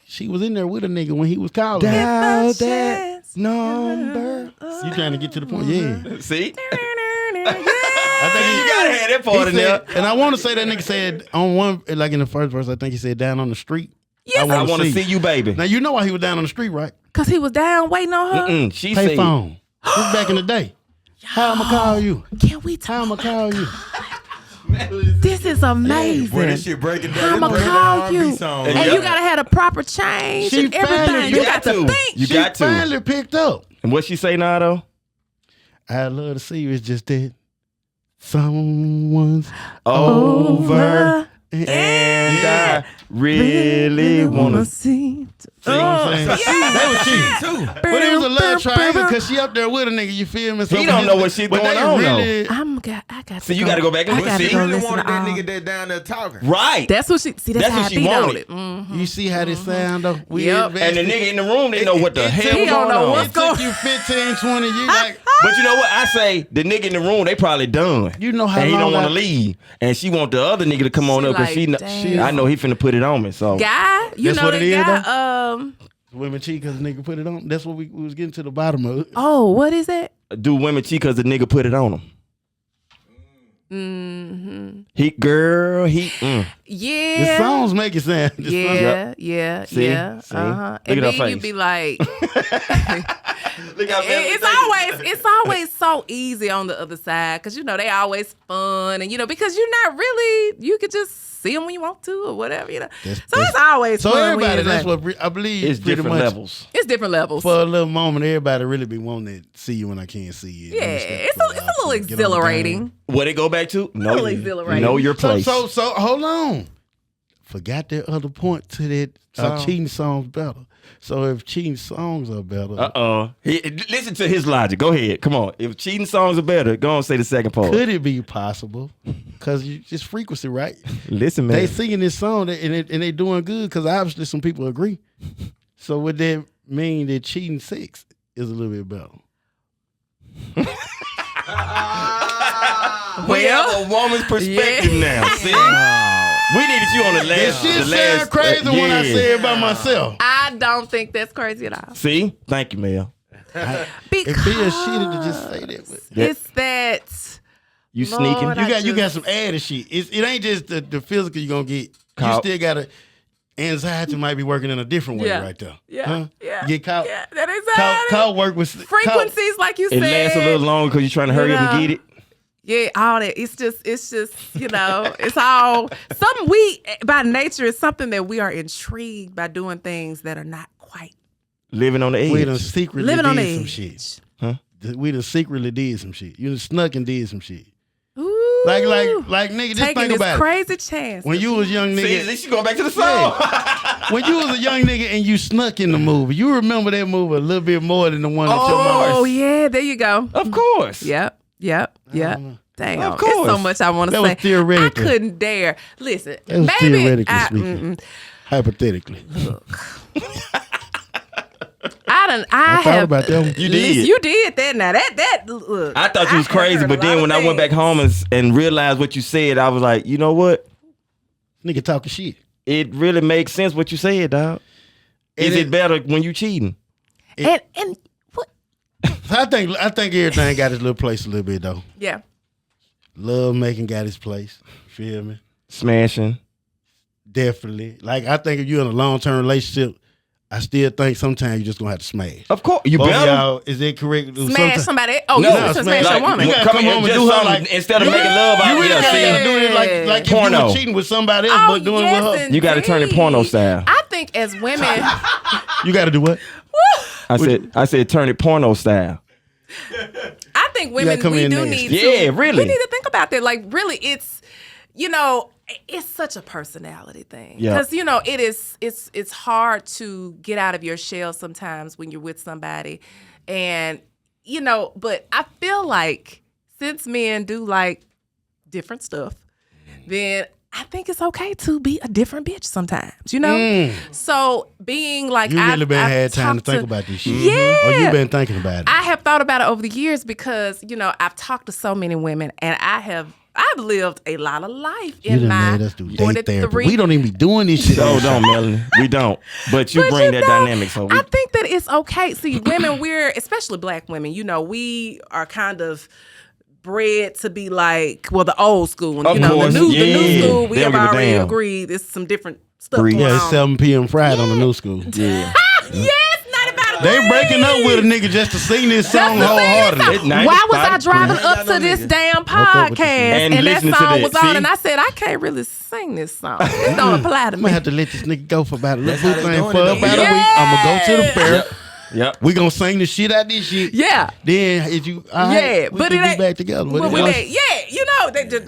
she was in there with a nigga when he was calling. her. Dial If a that chance- number. You trying to get to the point? Yeah. See? I think You gotta have that part in there. and I want to say that nigga said on one, like in the first verse, I think he said down on the street. Yes. I want to see you, baby. Now you know why he was down on the street, right? Cause he was down waiting on her. She Pay said, phone. This was back in the day. How I'ma call you? Can we How talk? I'ma call you? This is amazing. boy, this shit breaking down. I'ma This breaking call down you. R&B song. And Yeah. you gotta have a proper change She and everything. finally- You you got got to to. think. You She got to. finally picked up. And what she say, Nardo? I love to see you. It's just that someone's Over. And Yeah. I really wanna see. See what I'm saying? yeah. They was cheating. But it was a love triangle because she up there with a nigga. You feel me? So He don't know what shit but going they on, though. really, I got. So you gotta go back and I look. gotta See? She go really listen wanted to that all. nigga that down there talking. Right. That's what she. See, that's, That's how what I she beat on wanted. it. Mm. you see how this sound though? We Yep. And the nigga in the room didn't know what the hell He was don't going know on. what's It took you 15, 20 years. Like, But you know what? I say the nigga in the room, they probably done. You know how and he long don't want I- to leave. And she want the other nigga to come on She up because like, damn. I know he finna put it on me. So Guy, you That's know what that it is, guy. women cheat because the nigga put it on. That's what we was getting to the bottom of it. Oh, what is that? do women cheat because the nigga put it on them? Mm-hmm. He. The Yeah. songs make it sound. the songs- Yeah. See? Yeah. See? Uh-huh. Look And at her then you face. be like, Look how it's always so easy on the other side because you know they always fun and you know because you're not really you could just see them when you want to or whatever you know. So it's always So fun. when everybody, you're that's like- what I believe. It's pretty different much, levels. it's different levels. For a little moment, everybody really be wanting to see you when I can't see you. Yeah, it's a little exhilarating. What it go back to? Little exhilarating. Know your place. So hold on. Forgot that other point to that Song. cheating songs better. So if cheating songs are better, listen to his logic. Go ahead. Come on. If cheating songs are better, go on and say the second part. could it be possible? Because it's frequency, right? Listen, man. They singing this song and they doing good because obviously some people agree. So would that mean that cheating sex is a little bit better? We have a woman's perspective now. See, we needed you on the last. That shit sound crazy when I say it by myself. I don't think that's crazy at all. See, thank you, Mel. Because It feels shitty to just say that. But it's that You Lord, sneaking? you got some added shit. It ain't just the physical you gonna get. Caught. You still gotta. Anxiety might be working in a different way right there. Yeah, Huh? yeah, Get caught. yeah. That anxiety. Caught work with Frequencies, like you It said. lasts a little longer because you're trying to hurry up and get it. Yeah, all that. It's just, it's all something we, by nature, is something that we are intrigued by doing things that are not quite. Living on the edge. We done secretly Living on did the some edge. shit. Huh? We done secretly did some shit. You done snuck and did some shit. Ooh. Like nigga, just Taking think this about it. crazy chance. When you was young See, nigga, at least you going back to the song. when you was a young nigga and you snuck in the movie, you remember that movie a little bit more than the one that your mom. Oh yeah, there you go. Of course. Yep. Damn, Of it's course. so much I want to That was say. theoretically. I couldn't dare. Listen, That was maybe theoretically speaking. Hypothetically. I thought have about that one. You did. You did that. Now that look. I thought you was have crazy, heard but a then lot when of I went back things. home and realized what you said, I was like, you know what? Nigga talking shit. It really makes sense what you said, dog. Is it better when you cheating? And what? I think everything got its little place a little bit though. Yeah. Love making got its place. Feel me? Smashing. Definitely. Like I think if you're in a long-term relationship, I still think sometimes you just gonna have to smash. Of course. You Both better. y'all, is that correct? Smash somebody. Oh, No, you just smash smash a woman. You gotta come come in home and just do her something like instead of making love out You really here. gotta See? do it like if you Porno. were cheating with somebody else, but doing yes, with her. You got to turn it indeed. porno style. I think as women, You gotta do what? I said turn it porno style. I think women, come we in do nasty. need to. Yeah, really. We need to think about that. Like, really, it's, it's such a personality thing. Yeah. Because, it's hard to get out of your shell sometimes when you're with somebody. And, but I feel like since men do like different stuff, then I think it's okay to be a different bitch sometimes, So being like, You really I've had time to talked think about this shit. Yeah. Or you been thinking about it. I have thought about it over the years because, I've talked to so many women and I've lived a lot of life You in done my made us do date therapy. 43. We don't even be doing this shit. So don't, Melanie. We don't. But you bring that dynamic. So we I think that it's okay. See, women, especially black women, we are kind of bred to be like, well, the old school. Of course, the new school, we they don't have give a already damn. agreed there's some different stuff Agreed. going Yeah, it's on. 7 p.m. Friday on the new school. yeah. Yes, not about They breaking up with a nigga just to sing this song wholeheartedly. Why was I driving Fuck up to this damn up with you. podcast And and that listening to song that, was on see? and I said, I can't really sing this song. This don't apply to I'm me. gonna have to let this nigga go for about a little That's how they thing doing for it, about though. a week. I'm gonna go to the fair. Yep. We gonna sing the shit out this shit. Yeah. Then if you, all right, Yeah, we but can it be ain't back together. But But it when was- they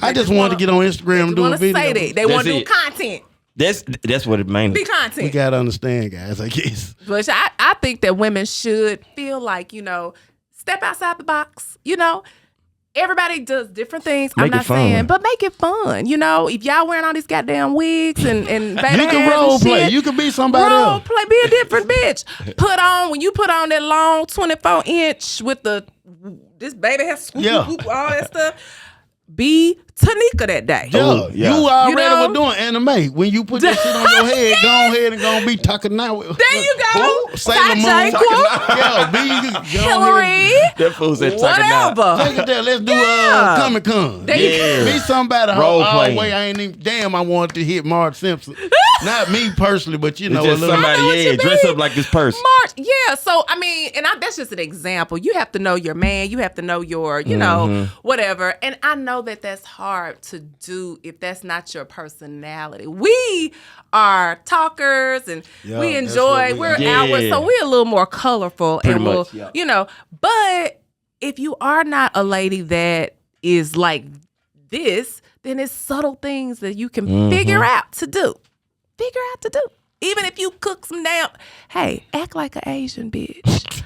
I just wanted to get on Instagram and do a want to video. say that. They want to do it. content. That's what it mainly. Be content. We gotta understand, guys. I guess. But I think that women should feel like, step outside the box. Everybody does different things. Make I'm it not fun. saying, but make it fun. If y'all wearing all these goddamn wigs and baby You hairs can and role play. shit, You can be somebody role else. play. Be a different bitch. When you put on that long 24-inch with this baby hair, swoop, Yeah. swoop, all that stuff. Be Tanika that day. Yeah, Oh, yeah. you already know? were doing anime. When you put that shit on your head, go ahead and gonna be talking now. There you go. Sailor Moon. Tajay Quote. Yeah, be go ahead. Hillary. That fool said talking out. Whatever. Take it there. Let's do Yeah. Comic Con. There you Yeah. Be somebody Role all playing. way. I ain't even. Damn, I wanted to hit Marge Simpson. Not me personally, but It's a just little. somebody, I know what you dress mean. up like this person. March, yeah. So that's just an example. You have to know your man. You have to know your, whatever. And I know that that's hard to do if that's not your personality. We are talkers and Yeah, we that's enjoy. what we We're are. Yeah. outward, so we're a little more colorful Pretty and much, we'll, But if you are not a lady that is like this, then it's subtle things that you can figure out to do. Even if you cook some damn, hey, act like an Asian bitch.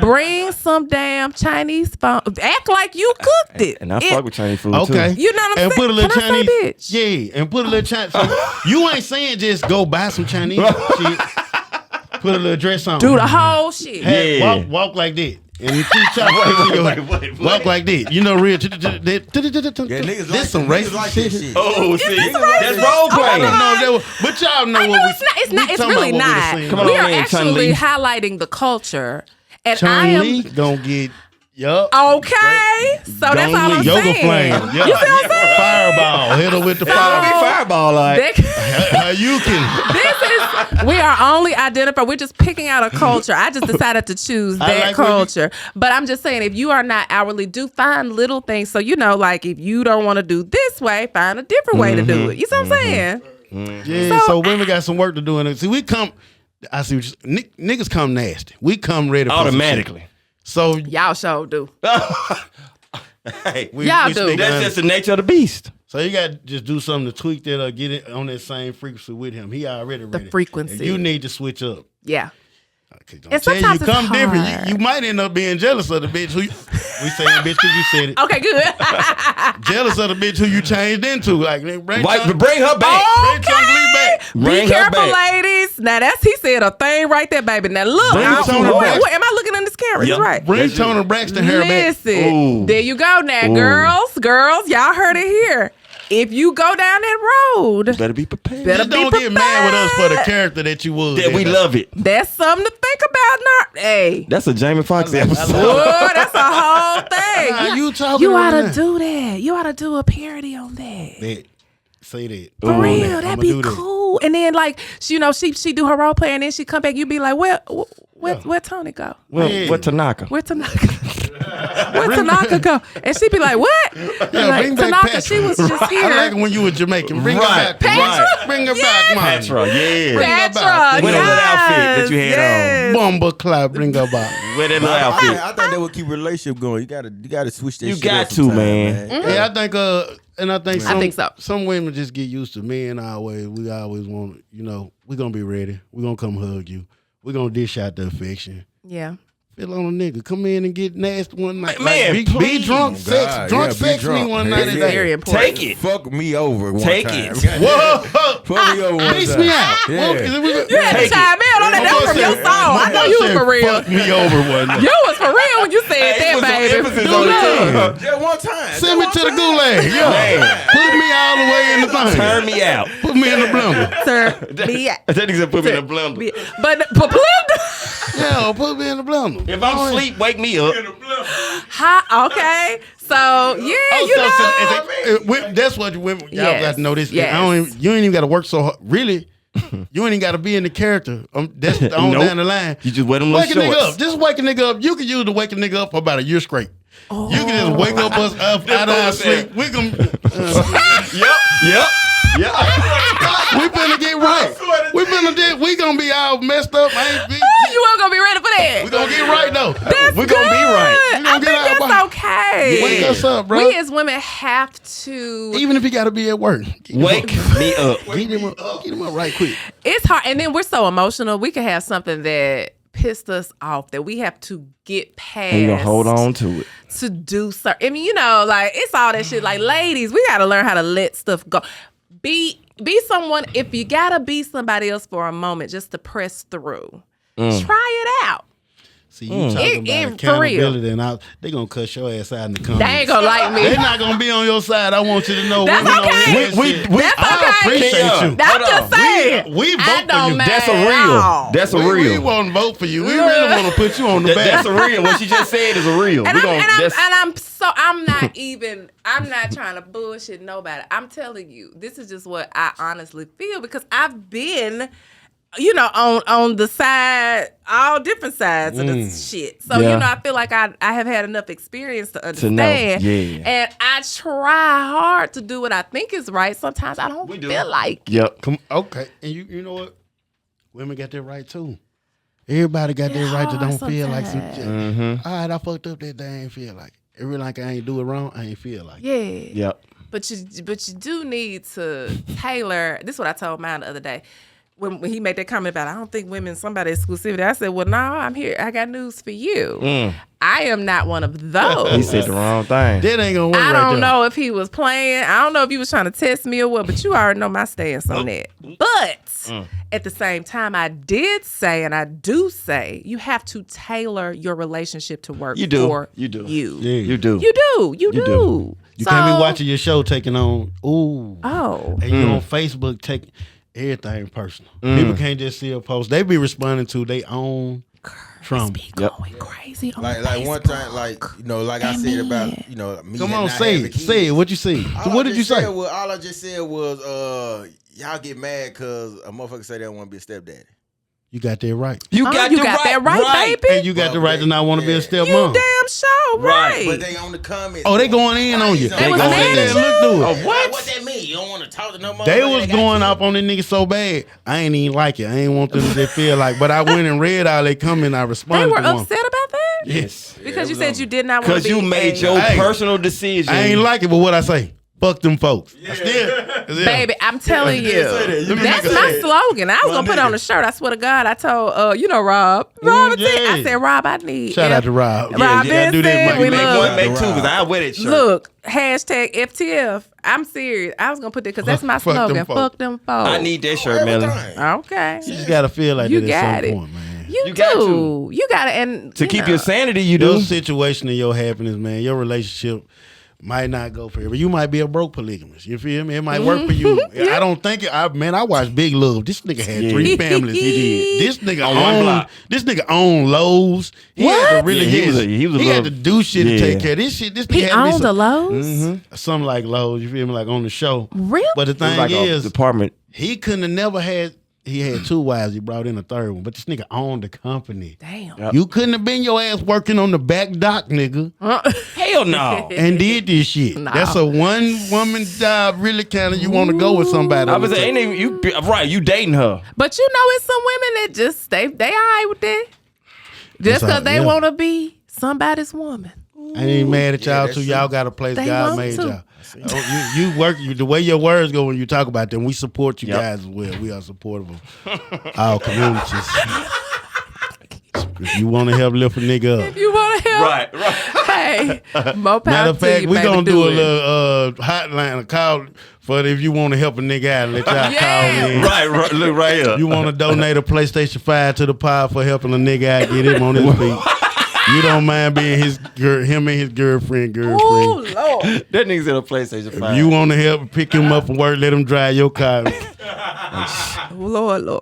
Bring some damn Chinese phone. Act like you cooked it. And I fuck with Chinese food too. Okay. You know what I'm and saying? Put a little Can I say Chinese. bitch? Yeah, and put a little Chinese. So you ain't saying just go buy some Chinese shit. Put a little dress on. Do the whole shit. Hey, walk like that. And you keep walk like that. You know, real. This some racist shit. Oh, see, that's role Oh, playing. No, but y'all know I know what it's not. It's really not. Come on We are in, actually Chun-Li. highlighting the culture, and I am Chun-Li gonna get okay. So that's all I'm yoga saying. flame. You see what I'm saying? Fireball. Hit her with the Fireball like. You can. We are only identifying. We're just picking out a culture. I just decided to choose that like culture. But I'm just saying, if you are not outwardly, do find little things. So like if you don't want to do this way, find a different way to do it. You see what I'm saying? Yeah. So women got some work to do. And see, we come. I see. Niggas come nasty. We come ready for Automatically. So Y'all sure do. Hey, Y'all do. that's just the nature of the beast. So you got to just do something to tweak that or get it on that same frequency with him. He already ready. The frequency. And you need to switch up. Yeah. I'm And telling you, sometimes it's come different. hard. You might end up being jealous of the bitch who we saying bitch because you said it. Okay, good. Jealous of the bitch who you changed into. Like bring Bring her back. Bring Chung-Li back. Be Bring her careful, back. ladies. Now he said a thing right there, baby. Now look, Bring am Tony Braxton. I looking in this camera? Yep. He's right. Bring Tony Braxton hair back. Listen, Ooh. there you go now, girls, y'all heard it here. If you go down that road, Better be prepared. Just don't get mad with us for the character that you was. That we love it. that's something to think about. Hey, That's a Jamie Foxx episode. oh, that's a whole thing. Nah, you talking You right ought now. to do that. You ought to do a parody on that. Say that. For Ooh, real, I'ma that'd be do that. cool. And then she do her role play, and then she come back. You be like, where Tony go? What Tanaka? Where Tanaka? Where Tanaka go? And she be like, what? Yeah, Like, bring back Tanaka, Patra. she was just I here. like it when you were Jamaican. Bring her Right, back. right. Bring her back, man. Patra, yeah. Bring her back. Petra, With that little outfit that you had yes. Bumble Cloud, bring her back. Wear that little outfit. I think that would keep a relationship going. You gotta switch that. You shit got up to, sometime, man. Yeah, I think and I think I think so. Some women just get used to men always. We always want, we're gonna be ready. We're gonna come hug you. We're gonna dish out the affection. Yeah. Feel on a nigga. Come in and get nasty one night. Man, be please. drunk, God, sex, yeah, drunk be sex drunk. me one Yeah, night. It's a very day. important. Take it. Fuck me over one Take time. it. Whoa, Fuck me over one piece time. me out. Yeah. You had to chime in on that. That was from your song. I know you was for real. Fuck me over one night. You was for real when you said that, baby. Emphasis Do on the love. tongue. Just one time. Send me to the gulag. Yeah. Man. Put me all the way in the thing. Turn me out. Put me in the blender. Sir, be That nigga said put me in the blender. But Yeah, put me in the blender. If I'm asleep, wake me up. okay. So That's what women. Y'all Yes, got to know this. yes. You ain't even got to work so hard. Really, you ain't even got to be in the character. That's on Nope. down the line. You just wear them Wake a little nigga shorts. up. Just wake a nigga up. You can use to wake a nigga up for about a year straight. You can just wake up us up out of our sleep. We can. Yep. We finna get right. We gonna be all messed up. you weren't gonna be ready for that. We gonna get right though. That's We gonna be right. good. I think that's okay. Wake us up, bro. We as women have to. Even if you gotta be at work, Wake me up. get him up right quick. It's hard, and then we're so emotional. We can have something that pissed us off that we have to get past. And you gonna hold on to it. To do certain. I mean, it's all that shit. Like, ladies, we gotta learn how to let stuff go. Be someone. If you gotta be somebody else for a moment, just to press through. Try it out. See, you talking about for real. accountability, and they gonna cuss your ass out in the comments. They ain't gonna like me. They're not gonna be on your side. I want you to know. That's women okay. on this shit. That's I okay. appreciate you. I'm just saying. We vote I for don't you. mind That's a at real. all. That's a We real. won't vote for you. We really want to put you on the back. That's a real. What she just said is a real. I'm not trying to bullshit nobody. I'm telling you, this is just what I honestly feel because I've been, on the side, all different sides of the shit. So, Yeah. I feel like I have had enough experience to understand. know. Yeah. And I try hard to do what I think is right. Sometimes I don't feel like it. Yep. Okay, and you know what? Women got that right too. Everybody got that right to don't feel like some shit. All right, I fucked up that day. I ain't feel like it. It really like I ain't do it wrong. I ain't feel like it. Yeah. Yep. But you do need to tailor. This is what I told mine the other day. when he made that comment about, I don't think women somebody exclusivity. I said, well, no, I'm here. I got news for you. I am not one of those. He said the wrong thing. That ain't gonna work. I right don't there. know if he was playing. I don't know if he was trying to test me or what, but you already know my stance on that. But at the same time, I did say, and I do say, you have to tailor your relationship to work You do. for You do. you. Yeah. You do. You do. You do. You can't be watching your show taking on. Ooh. Oh. And you on Facebook taking everything personal. People can't just see a post. They be responding to their own trauma. Be going crazy on Like Facebook. one time, like like I said about me. Come and on, not say having it. kids. Say it. What you see? So what did you say? All I just said was y'all get mad because a motherfucker say they don't want to be a stepdaddy. You got that right. You got that right, baby. And you got the right to not want to be a You stepmom. damn sure right. But they on the comments. Oh, they going in on you. They was going mad in at there and you? look through it. Oh, what that mean? You don't want to talk to no motherfucker. They was going up on the nigga so bad. I ain't even like it. I ain't want them to feel like. But I went and read all they comment. I They responded were to them. upset about that? Yes. Because you said you did not want to Because be you made your personal decision. I ain't like it, but what I say? Fuck them folks. I still, Baby, I'm telling you. That's my slogan. I was going to put it on a shirt. I swear to God. I told, Rob. Rob, I said, Rob, I need. Shout out to Rob. Rob do that, said, Mike. we Make love. one, make two, because I wear that shirt. Look, hashtag FTF. I'm serious. I was going to put that because that's my Fuck them slogan. folks. Fuck them folks. I need that shirt, Melanie. Okay. You just got to feel like You that at got some it. point, man. You got do. You got it. And To keep your sanity, you Your do. situation and your happiness, man, your relationship might not go forever. You might be a broke polygamist. You feel me? It might work for you. I don't think it. I watched Big Love. This nigga had 3 families. He did. This nigga On one block. This nigga owned Lowe's. He had to really Yeah, he was a he had little- to do shit to yeah. take care of this shit. This nigga He had to be owned a Lowe's? something like Lowe's. You feel me? Like on the show. Really? But the It was thing like a is, department. he couldn't have never had. He had 2 wives. He brought in a 3rd one. But this nigga owned the company. Damn. Yep. You couldn't have been your ass working on the back dock, nigga. Hell no. And did this shit. Nah. That's a one woman job. Really, kind of you want to go with somebody. I was saying, ain't even, you dating her. But you know, it's some women that just they all right with that. Just That's how- because they yeah. want to be somebody's woman. I ain't mad at y'all that's too. true. Y'all got a place They God want made to. y'all. Oh, you work the way your words go when you talk about them. We support you Yep. guys as well. We are supportive of our communities. If you want to help lift a nigga up. You want to help? Right. Hey, more power Matter of to fact, you, we baby. gonna do a it. little hotline, a call for if you want to help a nigga out. Let y'all Yeah. call in. Right. Look right here. You want to donate a PlayStation 5 to the pod for helping a nigga out, get him on his feet. You don't mind being him and his girlfriend. Ooh, Lord. That nigga's in a PlayStation 5. If you want to help pick him up from work, let him drive your car. Lord.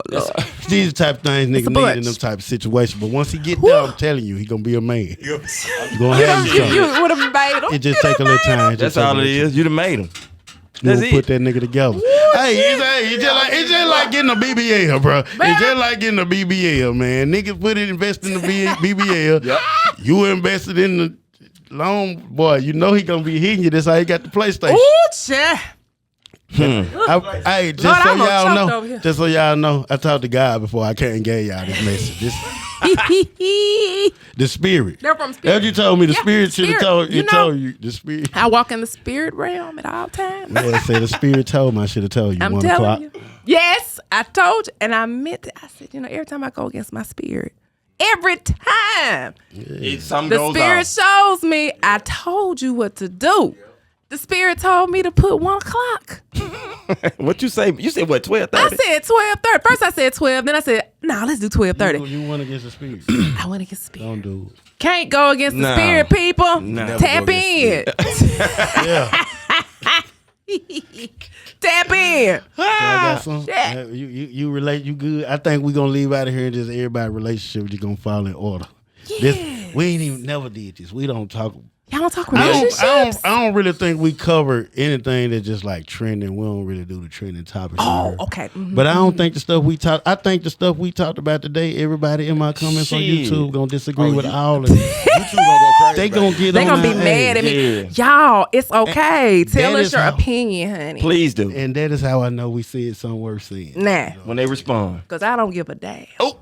These type of things niggas a need bunch. in them type of situations. But once he get there, I'm telling you, he gonna be a man. You gonna have him something. You would have made them. It just take a little time. That's all it is. You done made him. You That's gonna it. put that nigga together. It's just like getting a BBL, bro. It's just like getting a BBL, man. Niggas invest in the BBL. Yep. You invested in the long boy. You know he gonna be hitting you. That's how he got the PlayStation. Ooh, cha. Hey, Lord, I'm gonna choke over here. just so y'all know, I talked to God before I came and gave y'all this message. The spirit. They're from As spirit. you told me, the Yeah, spirit should have spirit. told You know- told you. The spirit. I walk in the spirit realm at all times. Yeah, say the spirit told me I should have told you. I'm 1 telling o'clock. you. Yes, I told you, and I meant it. I said, every time I go against my spirit, every time Something the goes spirit on. shows me, I told you what to do. The spirit told me to put 1 o'clock. What you say? You said what? 12:30. I said 12:30. First I said 12, then I said, nah, let's do 12:30. You went against the spirit. I went against spirit. Don't do it. Can't go against the No. spirit, people. No. Tap Never go in. Yeah. Tap in. I got some. shit. You relate. You good. I think we gonna leave out of here and just everybody relationship just gonna fall in order. Yes. We ain't even never did this. We don't talk. Y'all don't talk I relationships? don't really think we cover anything that's just like trending. We don't really do the trending topics. Oh, here. okay. Mhm. But I don't think the stuff we talked. I think the stuff we talked about today. Everybody in my comments on Shit. YouTube gonna disagree with all of it. You two gonna go crazy. They about gonna it. get They on gonna be our mad at ass. me. Yeah. Y'all, it's okay. Tell that us is your how- opinion, honey. Please do. And that is how I know we said something worth saying. Nah, When they respond. because I don't give a damn. Oh,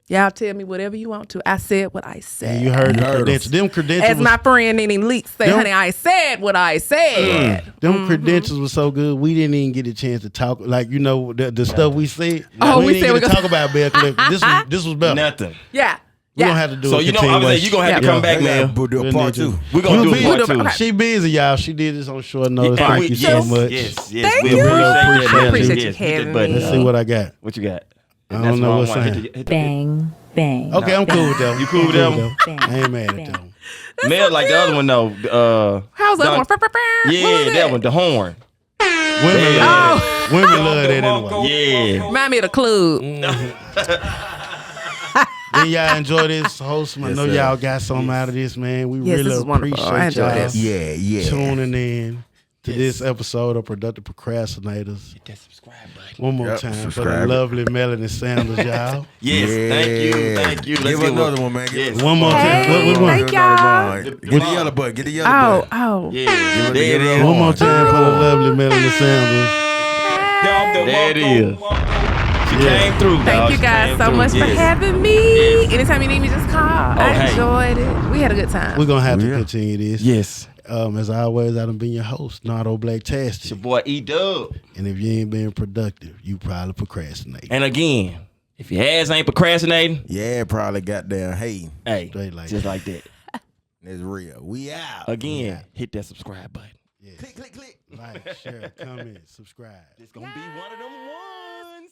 Y'all tell me whatever you want to. I said what I said. And you heard the credentials. Them credentials. As my friend Nene Leaks say, honey, I said what I said. Them credentials were so good. We didn't even get a chance to talk. Like, you know, the stuff we said. Oh, we we didn't said get to talk about Bell Collective. This was better. Nothing. Yeah. We don't have to do so a you know, I was like, you gonna have to come back, man. We'll do a part 2. We're gonna do a part 2. She busy, y'all. She did this on short notice. Thank you so much. Yes. Thank We you. appreciate you having me. Let's see what I got. What you got? I don't know what's saying. Bang, bang. Okay, I'm cool with that. You cool with that one? I ain't mad at that one. Mel like the other one though. How's that one? Yeah, that one, the horn. Women love that anyway. Yeah. Remind me of the club. Then y'all enjoy this host. I know y'all got something out of this, man. We Yes, really this is wonderful. I appreciate enjoy y'all this. Yeah. tuning in to this episode of Productive Procrastinators. Hit that subscribe button. One more time for the subscribe. lovely Melanie Sanders, y'all. Yes, thank you. Let's Give get another one, man. Yes. One more time. What Thank y'all. Get the yellow button. Get the yellow button. Oh. Yeah, There it is. One more time for the lovely Melanie Sanders. There it is. She came through. Thank you guys so much for having me. Anytime you need me, just call. I enjoyed it. We had a good time. We're going to have to continue this. Yes. As always, I done been your host, Nardo Blacktastic. Your boy E Dubb. And if you ain't being productive, you probably procrastinate. And again, if your ass ain't procrastinating, Yeah, probably goddamn. Hey, hey, Straight like just that. like that. it's real. We out. Again, hit that subscribe button. Yeah. Click. Like, share, comment, subscribe. It's gonna be one of them ones.